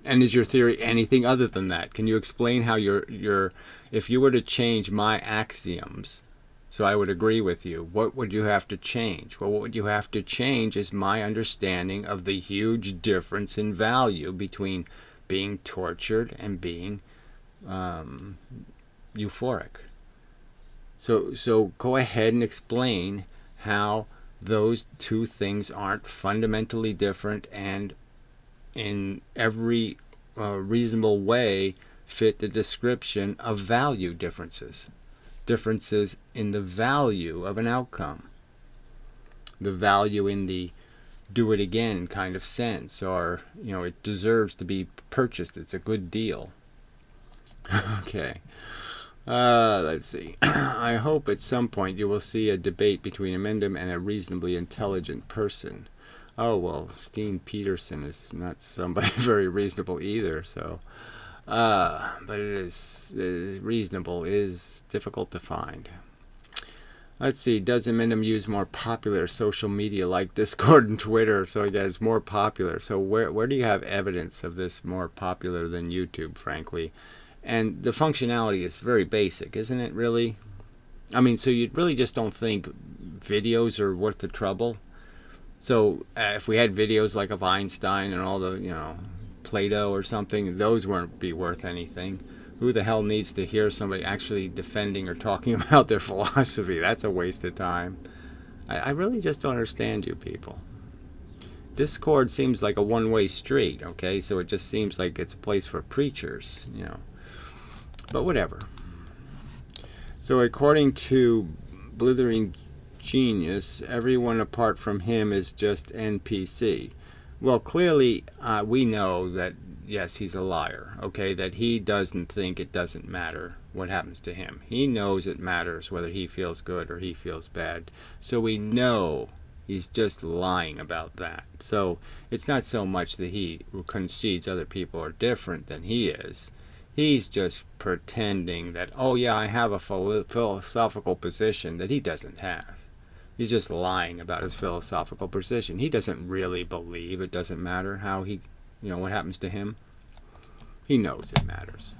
And is your theory anything other than that? Can you explain how if you were to change my axioms, so I would agree with you, what would you have to change? Well, what would you have to change is my understanding of the huge difference in value between being tortured and being euphoric. So go ahead and explain how those two things aren't fundamentally different and in every reasonable way fit the description of value differences. Differences in the value of an outcome. The value in the do it again kind of sense, or, it deserves to be purchased. It's a good deal. Okay. Let's see. I hope at some point you will see a debate between Eminem and a reasonably intelligent person. Oh, well, Steen Peterson is not somebody very reasonable either, so. But it is reasonable is difficult to find. Let's see. Does Eminem use more popular social media like Discord and Twitter? So again, it's more popular. So where do you have evidence of this more popular than YouTube, frankly? And the functionality is very basic, isn't it, really? I mean, so you really just don't think videos are worth the trouble? So if we had videos like of Einstein and all the, Plato or something, those wouldn't be worth anything. Who the hell needs to hear somebody actually defending or talking about their philosophy? That's a waste of time. I really just don't understand you people. Discord seems like a one-way street, okay? So it just seems like it's a place for preachers, But whatever. So according to Blithering Genius, everyone apart from him is just NPC. Well, clearly we know that, yes, he's a liar, okay? That he doesn't think it doesn't matter what happens to him. He knows it matters whether he feels good or he feels bad. So we know he's just lying about that. So it's not so much that he concedes other people are different than he is. He's just pretending that, oh yeah, I have a philosophical position that he doesn't have. He's just lying about his philosophical position. He doesn't really believe it doesn't matter how what happens to him. He knows it matters.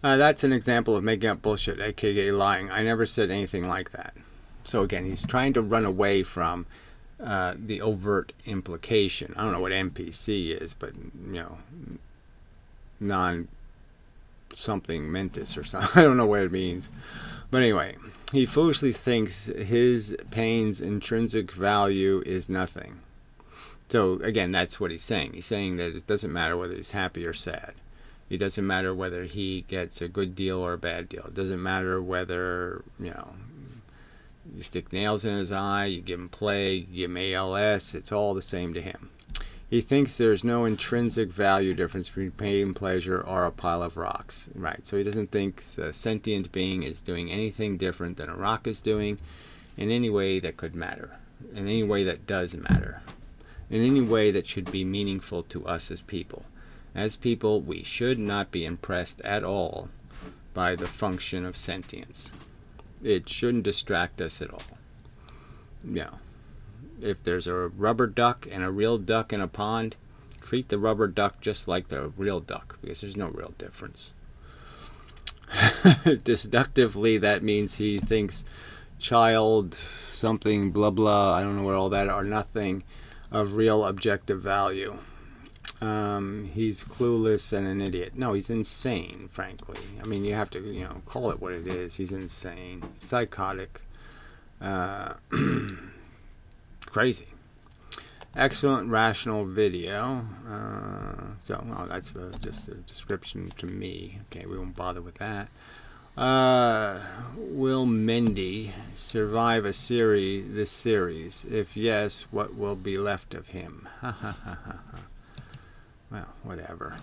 That's an example of making up bullshit, aka lying. I never said anything like that. So again, he's trying to run away from the overt implication. I don't know what NPC is, but, non-something mentis or something. I don't know what it means. But anyway, he foolishly thinks his pain's intrinsic value is nothing. So again, that's what he's saying. He's saying that it doesn't matter whether he's happy or sad. It doesn't matter whether he gets a good deal or a bad deal. It doesn't matter whether, you stick nails in his eye, you give him plague, you give him ALS, it's all the same to him. He thinks there's no intrinsic value difference between pain and pleasure or a pile of rocks. Right, so he doesn't think the sentient being is doing anything different than a rock is doing in any way that could matter. in any way that does matter, in any way that should be meaningful to us as people. As people, we should not be impressed at all by the function of sentience. It shouldn't distract us at all. If there's a rubber duck and a real duck in a pond, treat the rubber duck just like the real duck, because there's no real difference. Deductively, that means he thinks child something blah blah, I don't know what all that are, nothing of real objective value. He's clueless and an idiot. No, he's insane, frankly. I mean, you have to, call it what it is. He's insane, psychotic, crazy. Excellent rational video. That's just a description to me. Okay, we won't bother with that. Will Mendy survive this series? If yes, what will be left of him? Ha ha ha ha ha. Well, whatever.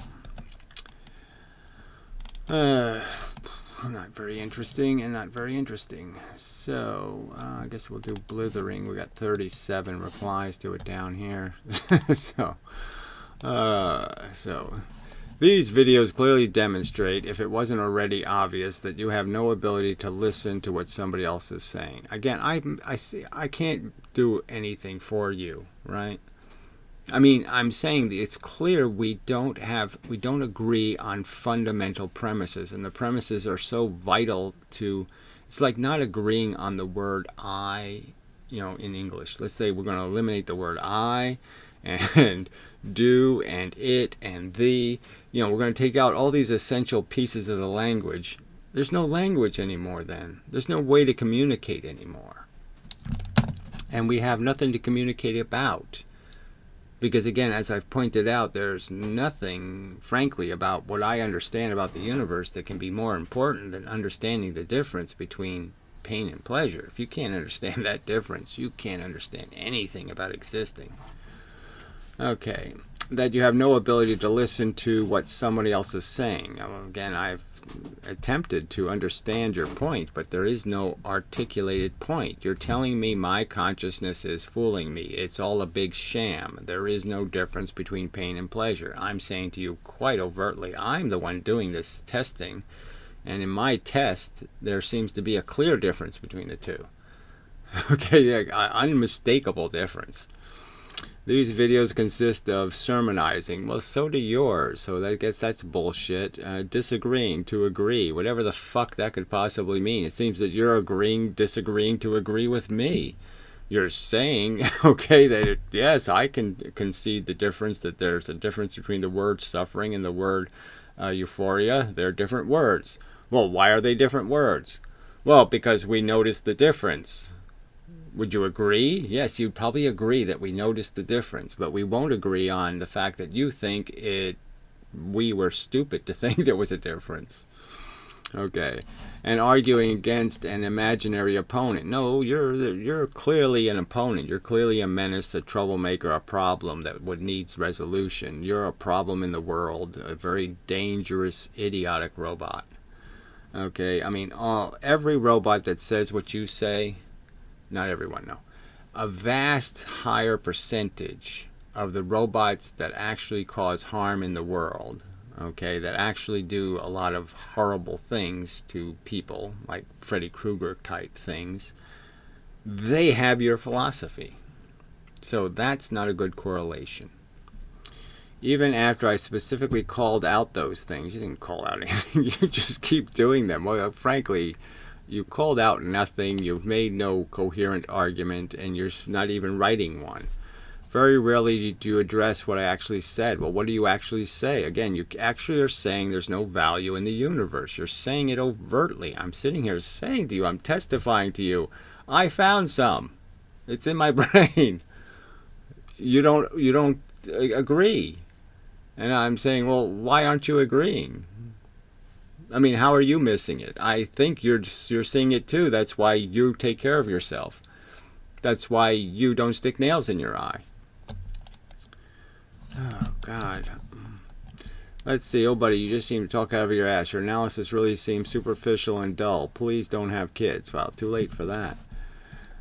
Not very interesting and not very interesting. So, I guess we'll do blithering. We got 37 replies to it down here. So, these videos clearly demonstrate, if it wasn't already obvious, that you have no ability to listen to what somebody else is saying. Again, I can't do anything for you, right? I mean, I'm saying that it's clear we don't agree on fundamental premises, and the premises are so vital to, it's like not agreeing on the word I, in English. Let's say we're going to eliminate the word I and do and it and thee. We're going to take out all these essential pieces of the language. There's no language anymore then. There's no way to communicate anymore. And we have nothing to communicate about. Because again, as I've pointed out, there's nothing, frankly, about what I understand about the universe that can be more important than understanding the difference between pain and pleasure. If you can't understand that difference, you can't understand anything about existing. Okay, that you have no ability to listen to what somebody else is saying. Again, I've attempted to understand your point, but there is no articulated point. You're telling me my consciousness is fooling me. It's all a big sham. There is no difference between pain and pleasure. I'm saying to you quite overtly, I'm the one doing this testing, and in my test, there seems to be a clear difference between the two. Okay, unmistakable difference. These videos consist of sermonizing. Well, so do yours. So I guess that's bullshit. Disagreeing to agree. Whatever the fuck that could possibly mean. It seems that you're disagreeing to agree with me. You're saying, okay, that yes, I can concede the difference, that there's a difference between the word suffering and the word euphoria. They're different words. Well, why are they different words? Well, because we notice the difference. Would you agree? Yes, you'd probably agree that we noticed the difference, but we won't agree on the fact that you think we were stupid to think there was a difference. Okay. And arguing against an imaginary opponent. No, you're clearly an opponent. You're clearly a menace, a troublemaker, a problem that needs resolution. You're a problem in the world, a very dangerous, idiotic robot. Okay, I mean, every robot that says what you say, not everyone, no. A vast higher percentage of the robots that actually cause harm in the world, okay, that actually do a lot of horrible things to people, like Freddy Krueger type things, they have your philosophy. So that's not a good correlation. Even after I specifically called out those things, you didn't call out anything, you just keep doing them. Well, frankly, you called out nothing, you've made no coherent argument, and you're not even writing one. Very rarely do you address what I actually said. Well, what do you actually say? Again, you actually are saying there's no value in the universe. You're saying it overtly. I'm sitting here saying to you, I'm testifying to you, I found some. It's in my brain. You don't agree. And I'm saying, well, why aren't you agreeing? I mean, how are you missing it? I think you're seeing it too. That's why you take care of yourself. That's why you don't stick nails in your eye. Oh, God. Let's see. Oh, buddy, you just seem to talk out of your ass. Your analysis really seems superficial and dull. Please don't have kids. Well, too late for that.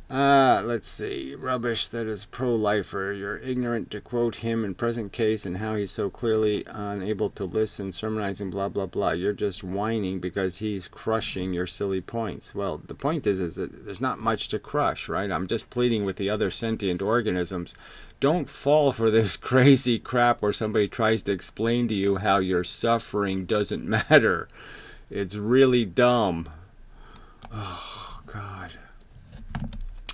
Let's see. Rubbish that is pro-lifer. You're ignorant to quote him in present case and how he's so clearly unable to listen, sermonizing, blah, blah, blah. You're just whining because he's crushing your silly points. Well, the point is that there's not much to crush, right? I'm just pleading with the other sentient organisms. Don't fall for this crazy crap where somebody tries to explain to you how your suffering doesn't matter. It's really dumb. Oh, God.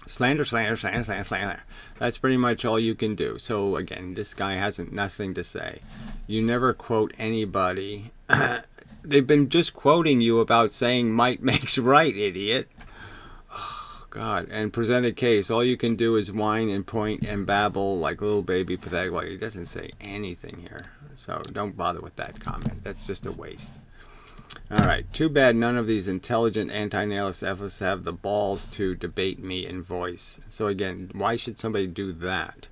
Slander, slander, slander, slander, slander. That's pretty much all you can do. So again, this guy hasn't nothing to say. You never quote anybody. They've been just quoting you about saying might makes right, idiot. Oh, God. And present a case. All you can do is whine and point and babble like little baby pathetic. Well, he doesn't say anything here. So don't bother with that comment. That's just a waste. Alright, too bad none of these intelligent anti-nihilists have the balls to debate me in voice. So again, why should somebody do that?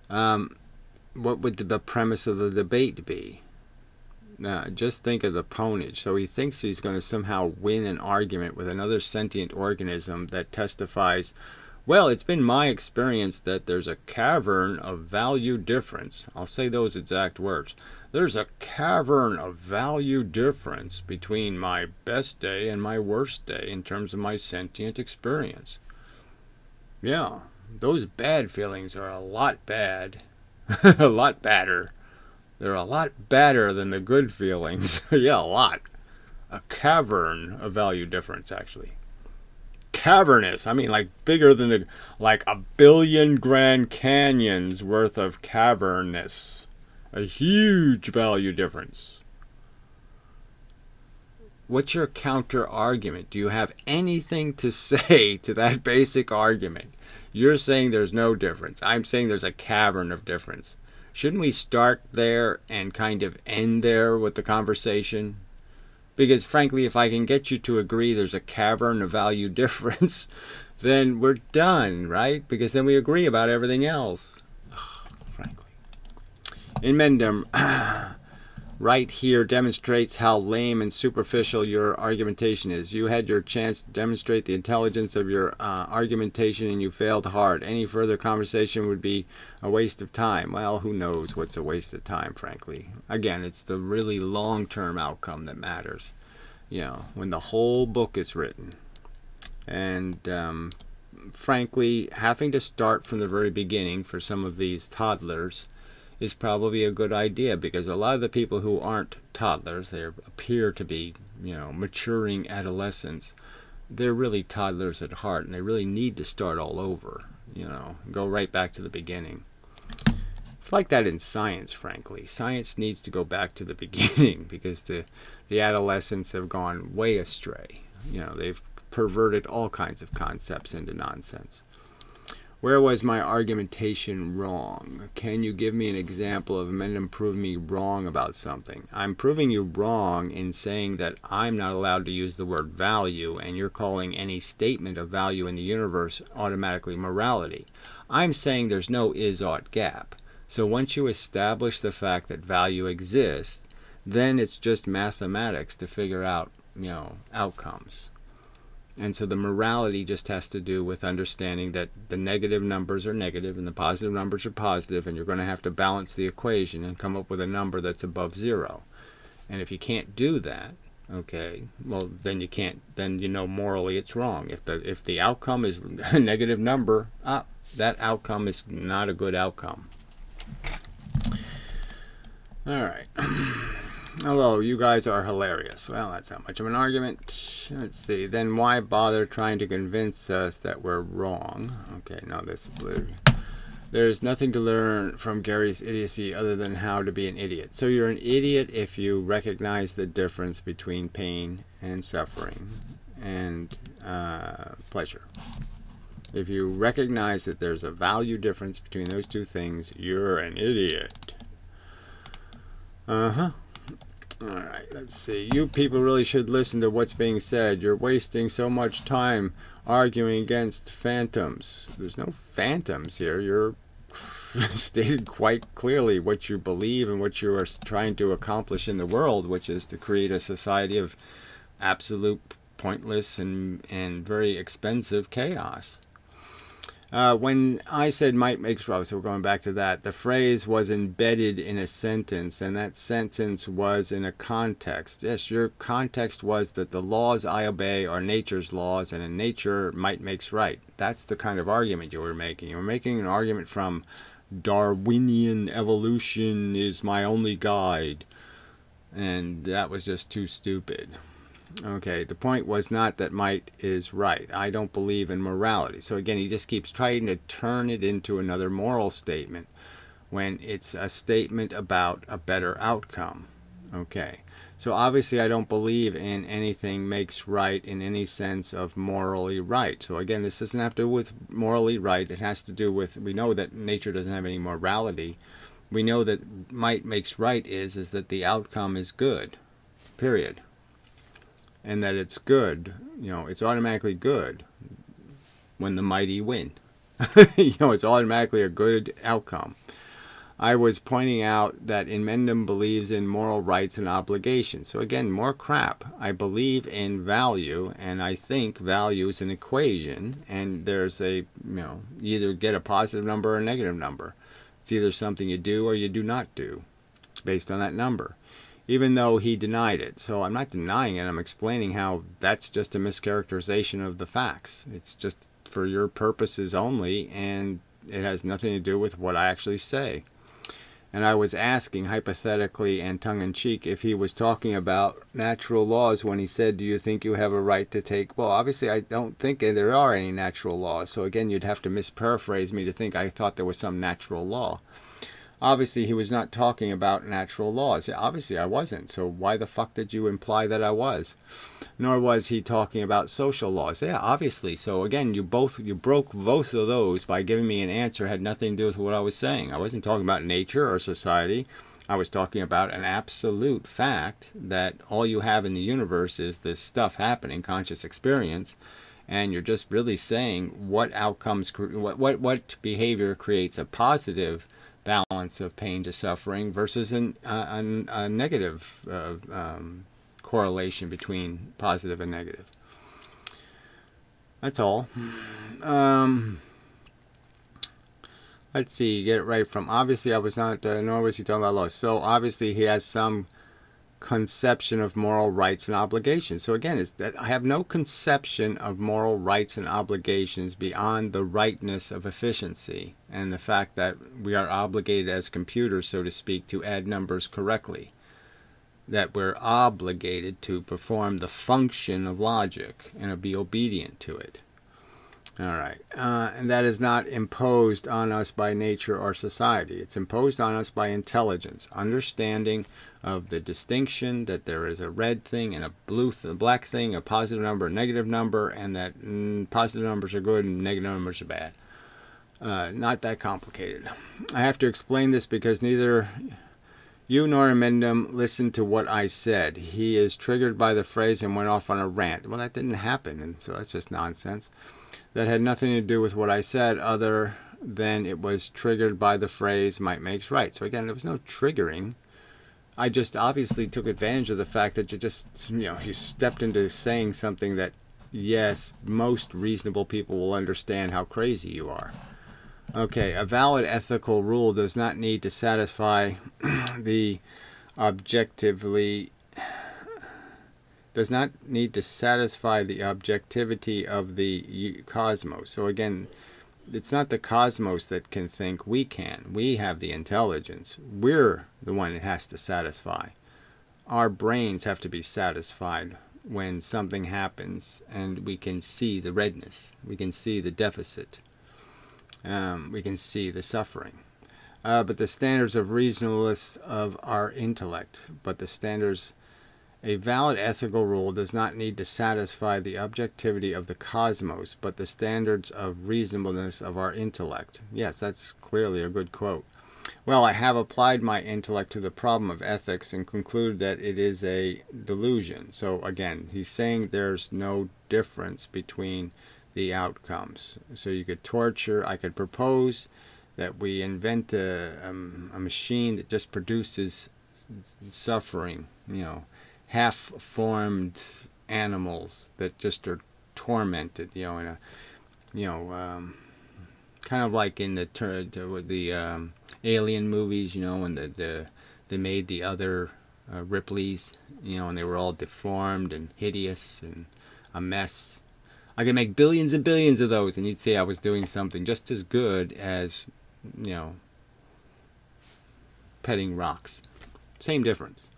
What would the premise of the debate be? Just think of the ponage. So he thinks he's going to somehow win an argument with another sentient organism that testifies, well, it's been my experience that there's a cavern of value difference. I'll say those exact words. There's a cavern of value difference between my best day and my worst day in terms of my sentient experience. Yeah, those bad feelings are a lot bad. A lot badder. They're a lot badder than the good feelings. Yeah, a lot. A cavern of value difference, actually. Cavernous. I mean, like bigger than like 1 billion Grand Canyons worth of cavernous. A huge value difference. What's your counter argument? Do you have anything to say to that basic argument? You're saying there's no difference. I'm saying there's a cavern of difference. Shouldn't we start there and kind of end there with the conversation? Because frankly, if I can get you to agree there's a cavern of value difference, then we're done, right? Because then we agree about everything else. Frankly. In Mendham, right here demonstrates how lame and superficial your argumentation is. You had your chance to demonstrate the intelligence of your argumentation and you failed hard. Any further conversation would be a waste of time. Well, who knows what's a waste of time, frankly. Again, it's the really long-term outcome that matters. You know, when the whole book is written. And frankly, having to start from the very beginning for some of these toddlers is probably a good idea, because a lot of the people who aren't toddlers, they appear to be, you know, maturing adolescents, they're really toddlers at heart, and they really need to start all over, you know, go right back to the beginning. It's like that in science, frankly. Science needs to go back to the beginning, because the adolescents have gone way astray. You know, they've perverted all kinds of concepts into nonsense. Where was my argumentation wrong? Can you give me an example of Mendham proving me wrong about something? I'm proving you wrong in saying that I'm not allowed to use the word value, and you're calling any statement of value in the universe automatically morality. I'm saying there's no is-ought gap. So once you establish the fact that value exists, then it's just mathematics to figure out, you know, outcomes. And so the morality just has to do with understanding that the negative numbers are negative and the positive numbers are positive, and you're going to have to balance the equation and come up with a number that's above zero. And if you can't do that, okay, well, then you can't, then you know morally it's wrong. If the outcome is a negative number, that outcome is not a good outcome. All right. Hello, you guys are hilarious. Well, that's not much of an argument. Let's see. Then why bother trying to convince us that we're wrong? Okay, no, this is blue. There's nothing to learn from Gary's idiocy other than how to be an idiot. So you're an idiot if you recognize the difference between pain and suffering and pleasure. If you recognize that there's a value difference between those two things, you're an idiot. Uh-huh. Alright, let's see. You people really should listen to what's being said. You're wasting so much time arguing against phantoms. There's no phantoms here. You're stated quite clearly what you believe and what you are trying to accomplish in the world, which is to create a society of absolute pointless and very expensive chaos. When I said might makes right, so we're going back to that, the phrase was embedded in a sentence, and that sentence was in a context. Yes, your context was that the laws I obey are nature's laws, and in nature, might makes right. That's the kind of argument you were making. You were making an argument from Darwinian evolution is my only guide, and that was just too stupid. Okay, the point was not that might is right. I don't believe in morality. So again, he just keeps trying to turn it into another moral statement when it's a statement about a better outcome. Okay, so obviously I don't believe in anything makes right in any sense of morally right. So again, this doesn't have to do with morally right. It has to do with, we know that nature doesn't have any morality. We know that might makes right is that the outcome is good, period. And that it's good, it's automatically good when the mighty win. It's automatically a good outcome. I was pointing out that Inmendum believes in moral rights and obligations. So again, more crap. I believe in value, and I think value is an equation, and there's a, you either get a positive number or a negative number. It's either something you do or you do not do, based on that number, even though he denied it. So I'm not denying it. I'm explaining how that's just a mischaracterization of the facts. It's just for your purposes only, and it has nothing to do with what I actually say. And I was asking, hypothetically and tongue-in-cheek, if he was talking about natural laws when he said, do you think you have a right to take... Well, obviously, I don't think there are any natural laws. So again, you'd have to misparaphrase me to think I thought there was some natural law. Obviously, he was not talking about natural laws. Obviously, I wasn't. So why the fuck did you imply that I was? Nor was he talking about social laws. Yeah, obviously. So again, you broke both of those by giving me an answer that had nothing to do with what I was saying. I wasn't talking about nature or society. I was talking about an absolute fact that all you have in the universe is this stuff happening, conscious experience, and you're just really saying what outcomes, what behavior creates a positive balance of pain to suffering versus a negative correlation between positive and negative. That's all. Let's see, get it right from, obviously I was not, nor was he talking about laws. So obviously he has some conception of moral rights and obligations. So again, it's that I have no conception of moral rights and obligations beyond the rightness of efficiency and the fact that we are obligated as computers, so to speak, to add numbers correctly. That we're obligated to perform the function of logic and be obedient to it. All right. And that is not imposed on us by nature or society. It's imposed on us by intelligence, understanding of the distinction that there is a red thing and a black thing, a positive number, a negative number, and that positive numbers are good and negative numbers are bad. Not that complicated. I have to explain this because neither you nor Amendum listened to what I said. He is triggered by the phrase and went off on a rant. Well, that didn't happen, and so that's just nonsense. That had nothing to do with what I said other than it was triggered by the phrase might makes right. So again, there was no triggering. I just obviously took advantage of the fact that you stepped into saying something that, yes, most reasonable people will understand how crazy you are. Okay, a valid ethical rule does not need to satisfy the objectivity of the cosmos. So again, it's not the cosmos that can think, we can. We have the intelligence. We're the one it has to satisfy. Our brains have to be satisfied when something happens and we can see the redness. We can see the deficit. We can see the suffering. But the standards of reasonableness of our intellect, a valid ethical rule does not need to satisfy the objectivity of the cosmos, but the standards of reasonableness of our intellect. Yes, that's clearly a good quote. Well, I have applied my intellect to the problem of ethics and concluded that it is a delusion. So again, he's saying there's no difference between the outcomes. So you could I could propose that we invent a machine that just produces suffering, half-formed animals that just are tormented, in a, kind of like in the Alien movies, you know, when they made the other Ripley's, you know, and they were all deformed and hideous and a mess. I could make billions and billions of those, and you'd say I was doing something just as good as, you know, petting rocks. Same difference.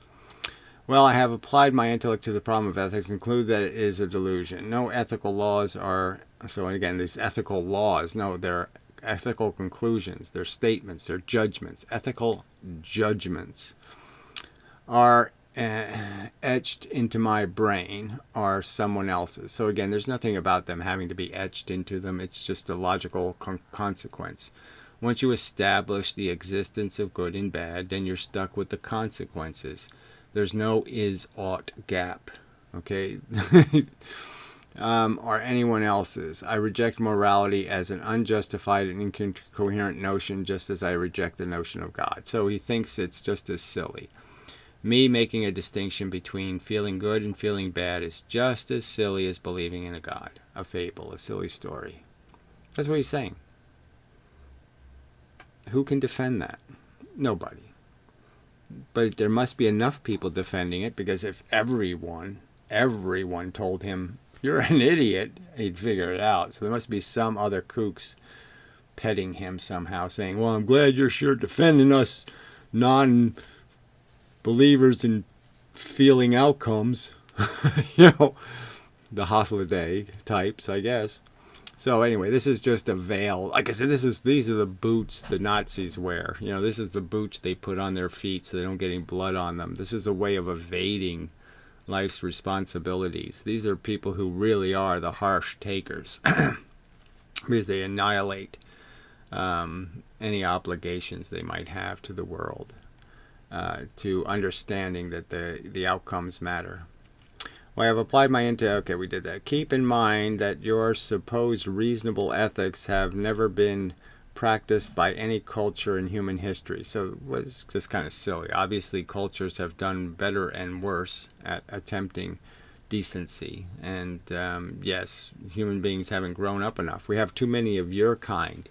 Well, I have applied my intellect to the problem of ethics and conclude that it is a delusion. No ethical laws are, so again, these ethical laws, no, they're ethical conclusions, they're statements, they're judgments. Ethical judgments are etched into my brain are someone else's. So again, there's nothing about them having to be etched into them. It's just a logical consequence. Once you establish the existence of good and bad, then you're stuck with the consequences. There's no is-ought gap, okay, or anyone else's. I reject morality as an unjustified and incoherent notion, just as I reject the notion of God. So he thinks it's just as silly. Me making a distinction between feeling good and feeling bad is just as silly as believing in a God, a fable, a silly story. That's what he's saying. Who can defend that? Nobody. But there must be enough people defending it, because if everyone told him, you're an idiot, he'd figure it out. So there must be some other kooks petting him somehow, saying, well, I'm glad you're sure defending us non-believers in feeling outcomes. You know, the holiday types, I guess. So anyway, this is just a veil. Like I said, these are the boots the Nazis wear. You know, this is the boots they put on their feet so they don't get any blood on them. This is a way of evading life's responsibilities. These are people who really are the harsh takers because they annihilate any obligations they might have to the world, to understanding that the outcomes matter. Well, I have applied my okay, we did that. Keep in mind that your supposed reasonable ethics have never been practiced by any culture in human history. So it's just kind of silly. Obviously, cultures have done better and worse at attempting decency. And yes, human beings haven't grown up enough. We have too many of your kind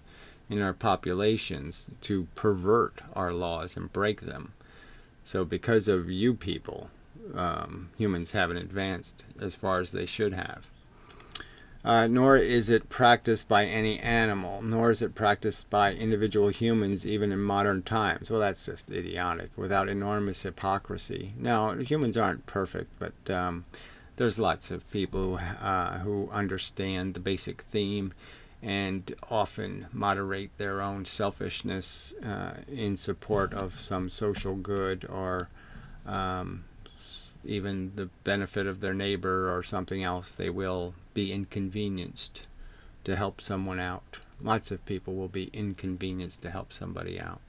in our populations to pervert our laws and break them. So because of you people, humans haven't advanced as far as they should have. Nor is it practiced by any animal, nor is it practiced by individual humans even in modern times. Well, that's just idiotic, without enormous hypocrisy. Now, humans aren't perfect, but there's lots of people who understand the basic theme and often moderate their own selfishness in support of some social good, or even the benefit of their neighbor or something else. They will be inconvenienced to help someone out. Lots of people will be inconvenienced to help somebody out.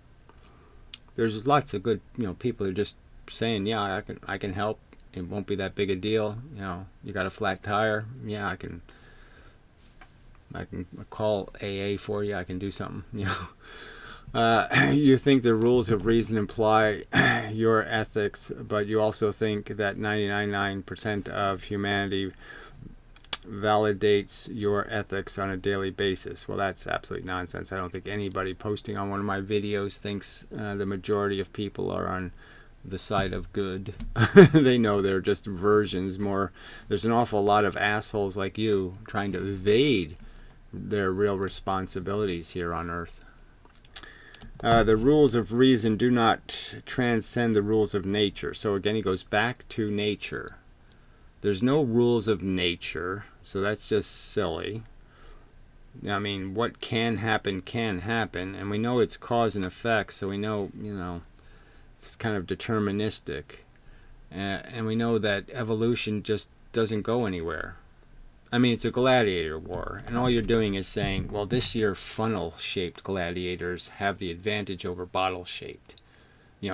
There's lots of good, people who are just saying, yeah, I can help. It won't be that big a deal. You got a flat tire. Yeah, I can call AA for you. I can do something. You think the rules of reason imply your ethics, but you also think that 99% of humanity validates your ethics on a daily basis. Well, that's absolute nonsense. I don't think anybody posting on one of my videos thinks the majority of people are on the side of good. They know they're just versions more. There's an awful lot of assholes like you trying to evade their real responsibilities here on Earth. The rules of reason do not transcend the rules of nature. So again, he goes back to nature. There's no rules of nature, so that's just silly. I mean, what can happen, and we know it's cause and effect, so we know, it's kind of deterministic. And we know that evolution just doesn't go anywhere. I mean, it's a gladiator war, and all you're doing is saying, well, this year funnel-shaped gladiators have the advantage over bottle-shaped,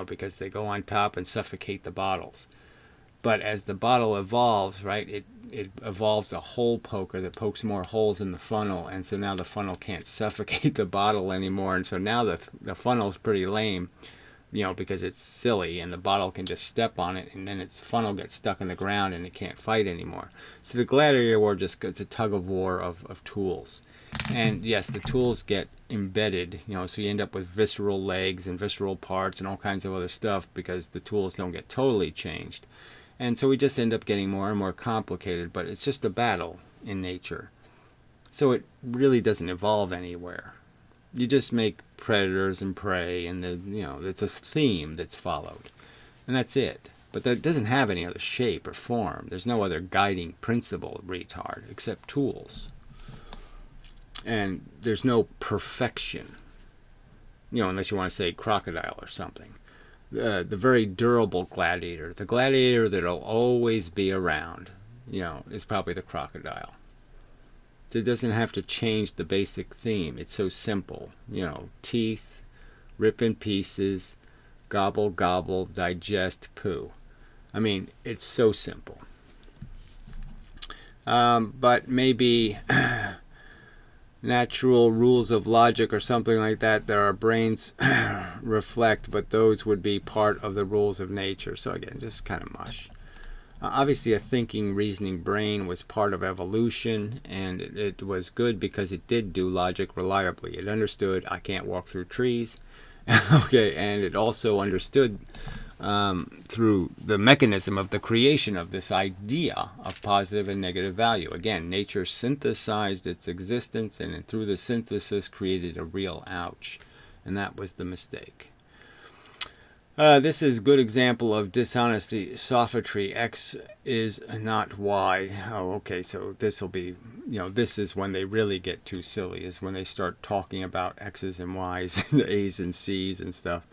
because they go on top and suffocate the bottles. But as the bottle evolves, right, it evolves a hole poker that pokes more holes in the funnel, and so now the funnel can't suffocate the bottle anymore, and so now the funnel's pretty lame. because it's silly and the bottle can just step on it and then its funnel gets stuck in the ground and it can't fight anymore. So the gladiator war just gets a tug of war of tools. And yes, the tools get embedded, so you end up with visceral legs and visceral parts and all kinds of other stuff because the tools don't get totally changed. And so we just end up getting more and more complicated, but it's just a battle in nature. So it really doesn't evolve anywhere. You just make predators and prey, and it's a theme that's followed. And that's it. But that doesn't have any other shape or form. There's no other guiding principle, retard, except tools. And there's no perfection, unless you want to say crocodile or something. The very durable gladiator, the gladiator that'll always be around, is probably the crocodile. So it doesn't have to change the basic theme. It's so simple. Teeth, rip in pieces, gobble, gobble, digest, poo. I mean, it's so simple. But maybe natural rules of logic or something like that our brains reflect, but those would be part of the rules of nature. So again, just kind of mush. Obviously, a thinking, reasoning brain was part of evolution, and it was good because it did do logic reliably. It understood I can't walk through trees, okay, and it also understood through the mechanism of the creation of this idea of positive and negative value. Again, nature synthesized its existence, and through the synthesis created a real ouch, and that was the mistake. This is a good example of dishonesty, sophistry. X is not Y. Oh, okay, so this will be, this is when they really get too silly, is when they start talking about X's and Y's and A's and C's and stuff.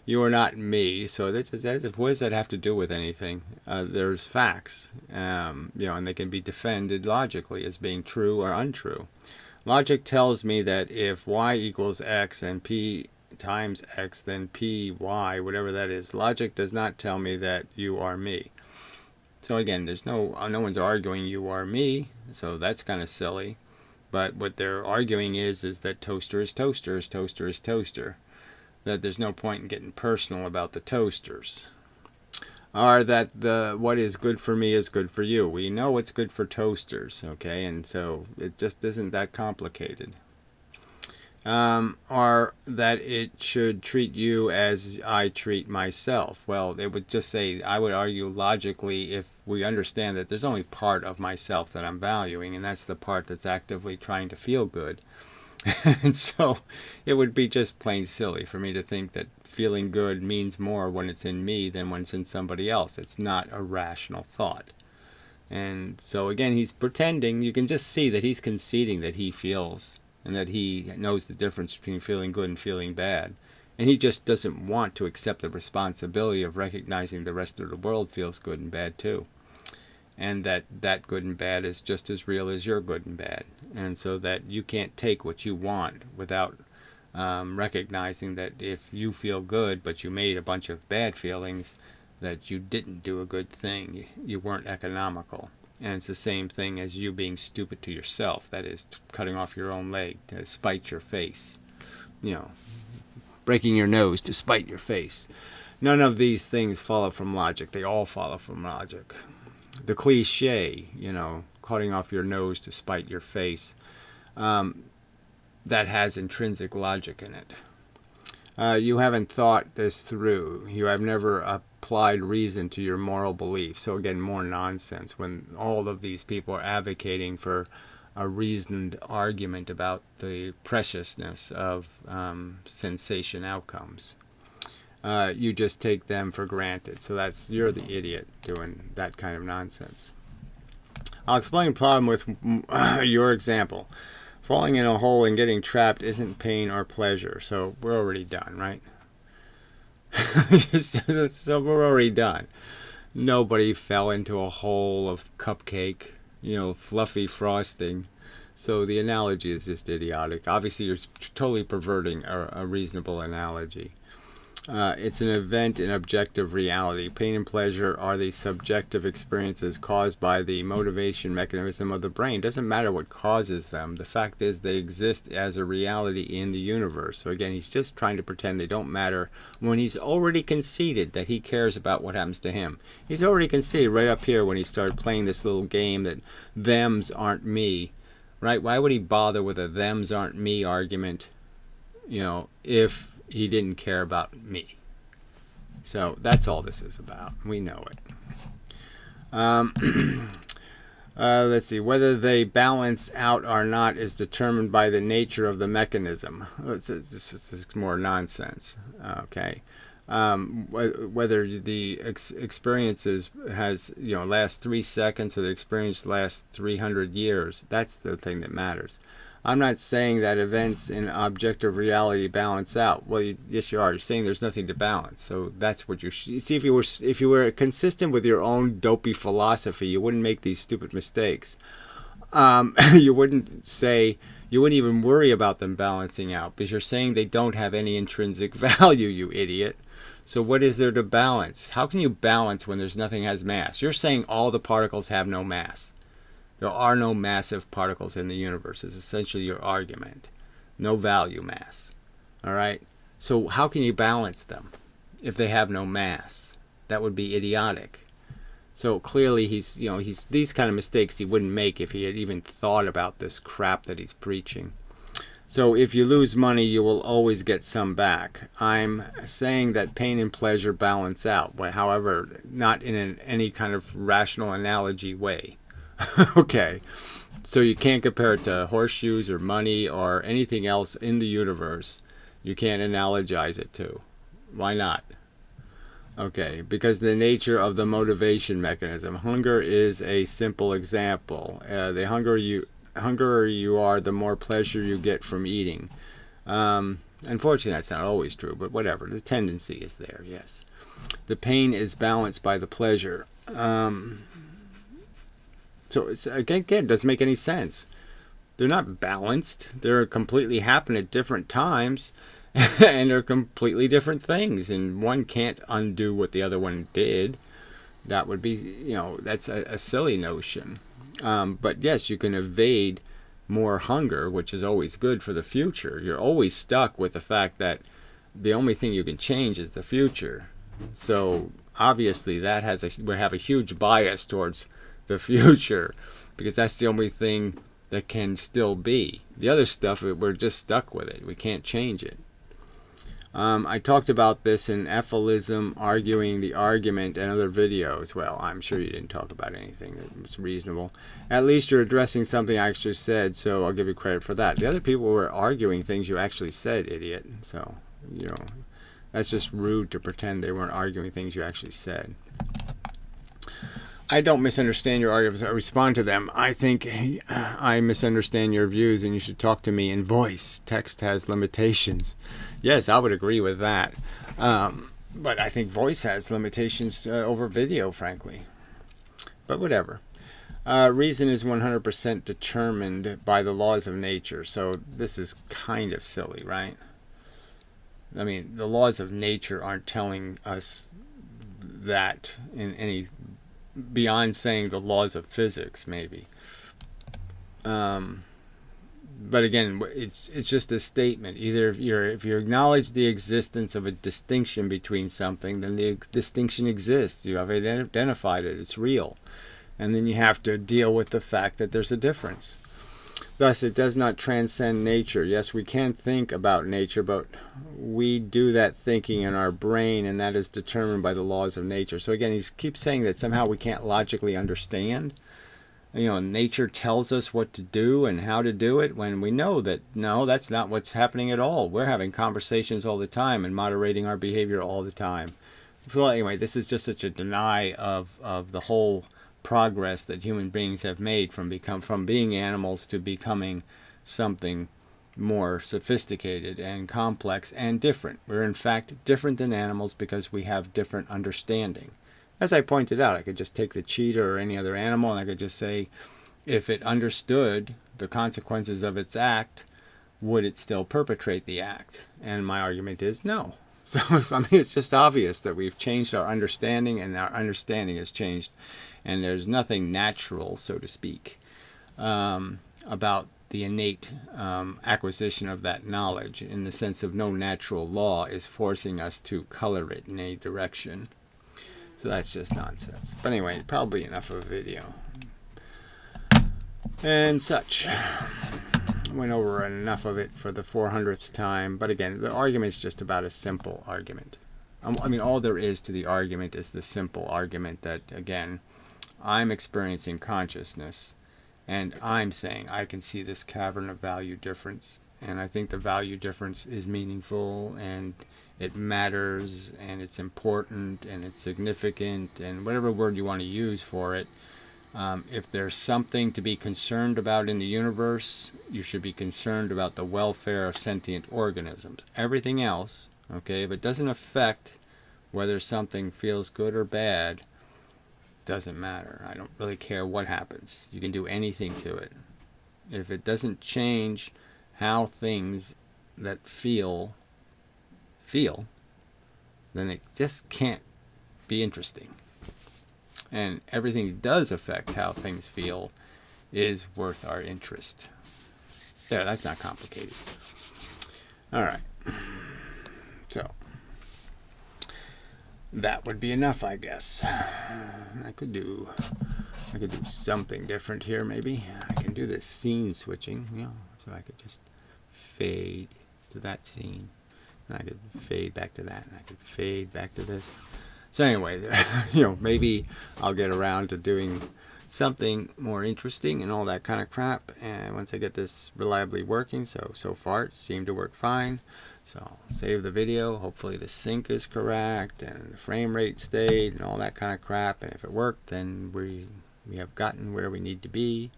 You are not me. So what does that have to do with anything? There's facts, and they can be defended logically as being true or untrue. Logic tells me that if Y equals X and P times X, then P, Y, whatever that is. Logic does not tell me that you are me. So again, there's no one's arguing you are me, so that's kind of silly. But what they're arguing is that toaster is toaster is toaster is toaster. That there's no point in getting personal about the toasters. Or that what is good for me is good for you. We know what's good for toasters, okay? And so it just isn't that complicated. Or that it should treat you as I treat myself. Well, it would just say, I would argue logically, if we understand that there's only part of myself that I'm valuing, and that's the part that's actively trying to feel good. And so it would be just plain silly for me to think that feeling good means more when it's in me than when it's in somebody else. It's not a rational thought. And so again, he's pretending. You can just see that he's conceding that he feels, and that he knows the difference between feeling good and feeling bad. And he just doesn't want to accept the responsibility of recognizing the rest of the world feels good and bad too. And that good and bad is just as real as your good and bad. And so that you can't take what you want without recognizing that if you feel good but you made a bunch of bad feelings, that you didn't do a good thing. You weren't economical. And it's the same thing as you being stupid to yourself. That is, cutting off your own leg to spite your face. Breaking your nose to spite your face. None of these things follow from logic. They all follow from logic. The cliche, cutting off your nose to spite your face, that has intrinsic logic in it. You haven't thought this through. You have never applied reason to your moral belief. So again, more nonsense when all of these people are advocating for a reasoned argument about the preciousness of sensation outcomes. You just take them for granted. So you're the idiot doing that kind of nonsense. I'll explain the problem with your example. Falling in a hole and getting trapped isn't pain or pleasure. So we're already done, right? So we're already done. Nobody fell into a hole of cupcake, fluffy frosting. So the analogy is just idiotic. Obviously, you're totally perverting a reasonable analogy. It's an event in objective reality. Pain and pleasure are the subjective experiences caused by the motivation mechanism of the brain. It doesn't matter what causes them. The fact is they exist as a reality in the universe. So again, he's just trying to pretend they don't matter when he's already conceded that he cares about what happens to him. He's already conceded right up here when he started playing this little game that thems aren't me. Right? Why would he bother with a thems aren't me argument, if he didn't care about me? So that's all this is about. We know it. Let's see. Whether they balance out or not is determined by the nature of the mechanism. It's more nonsense. Okay. Whether the experiences last 3 seconds or the experience lasts 300 years, that's the thing that matters. I'm not saying that events in objective reality balance out. Well, yes, you are. You're saying there's nothing to balance. So that's what you see. If you were consistent with your own dopey philosophy, you wouldn't make these stupid mistakes. You wouldn't even worry about them balancing out, because you're saying they don't have any intrinsic value, you idiot. So what is there to balance? How can you balance when there's nothing has mass? You're saying all the particles have no mass. There are no massive particles in the universe is essentially your argument. No value mass. All right? So how can you balance them if they have no mass? That would be idiotic. So clearly he's these kind of mistakes he wouldn't make if he had even thought about this crap that he's preaching. So if you lose money, you will always get some back. I'm saying that pain and pleasure balance out, however, not in any kind of rational analogy way. Okay, so you can't compare it to horseshoes or money or anything else in the universe. You can't analogize it to. Why not? Okay, because the nature of the motivation mechanism. Hunger is a simple example. The hungrier you are, the more pleasure you get from eating. Unfortunately, that's not always true, but whatever. The tendency is there, yes. The pain is balanced by the pleasure. So again, it doesn't make any sense. They're not balanced. They're completely happen at different times, and they're completely different things. And one can't undo what the other one did. That would be, that's a silly notion. But yes, you can evade more hunger, which is always good for the future. You're always stuck with the fact that the only thing you can change is the future. So obviously that we have a huge bias towards the future, because that's the only thing that can still be. The other stuff, we're just stuck with it. We can't change it. I talked about this in Ephilism, Arguing the Argument, and other videos. Well, I'm sure you didn't talk about anything that was reasonable. At least you're addressing something I actually said, so I'll give you credit for that. The other people were arguing things you actually said, idiot. So, that's just rude to pretend they weren't arguing things you actually said. I don't misunderstand your arguments. I respond to them. I think I misunderstand your views, and you should talk to me in voice. Text has limitations. Yes, I would agree with that. But I think voice has limitations over video, frankly. But whatever. Reason is 100% determined by the laws of nature. So this is kind of silly, right? I mean, the laws of nature aren't telling us that in any beyond saying the laws of physics, maybe. But again, it's just a statement. Either if you acknowledge the existence of a distinction between something, then the distinction exists. You have identified it. It's real. And then you have to deal with the fact that there's a difference. Thus, it does not transcend nature. Yes, we can think about nature, but we do that thinking in our brain, and that is determined by the laws of nature. So again, he keeps saying that somehow we can't logically understand. Nature tells us what to do and how to do it, when we know that, no, that's not what's happening at all. We're having conversations all the time and moderating our behavior all the time. So anyway, this is just such a deny of the whole progress that human beings have made from being animals to becoming something more sophisticated and complex and different. We're in fact different than animals because we have different understanding. As I pointed out, I could just take the cheetah or any other animal and I could just say, if it understood the consequences of its act, would it still perpetrate the act? And my argument is no. So, I mean, it's just obvious that we've changed our understanding, and our understanding has changed. And there's nothing natural, so to speak, about the innate acquisition of that knowledge, in the sense of no natural law is forcing us to color it in any direction. So that's just nonsense. But anyway, probably enough of a video. And such. Went over enough of it for the 400th time. But again, the argument is just about a simple argument. I mean, all there is to the argument is the simple argument that, again, I'm experiencing consciousness, and I'm saying I can see this cavern of value difference, and I think the value difference is meaningful, and it matters, and it's important, and it's significant, and whatever word you want to use for it. If there's something to be concerned about in the universe, you should be concerned about the welfare of sentient organisms. Everything else, okay, if it doesn't affect whether something feels good or bad, doesn't matter. I don't really care what happens. You can do anything to it. If it doesn't change how things that feel, then it just can't be interesting. And everything that does affect how things feel is worth our interest. There, that's not complicated. All right. So that would be enough, I guess. I could do something different here, maybe. I can do this scene switching, so I could just fade to that scene, and I could fade back to that, and I could fade back to this. So anyway, maybe I'll get around to doing something more interesting and all that kind of crap, and once I get this reliably working. So far it seemed to work fine. So I'll save the video. Hopefully the sync is correct and the frame rate stayed and all that kind of crap. And if it worked, then we have gotten where we need to be,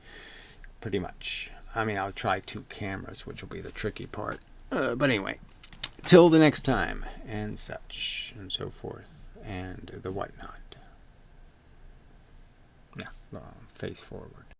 pretty much. I mean, I'll try 2 cameras, which will be the tricky part. But anyway, till the next time, and such and so forth, and the whatnot. Yeah, face forward.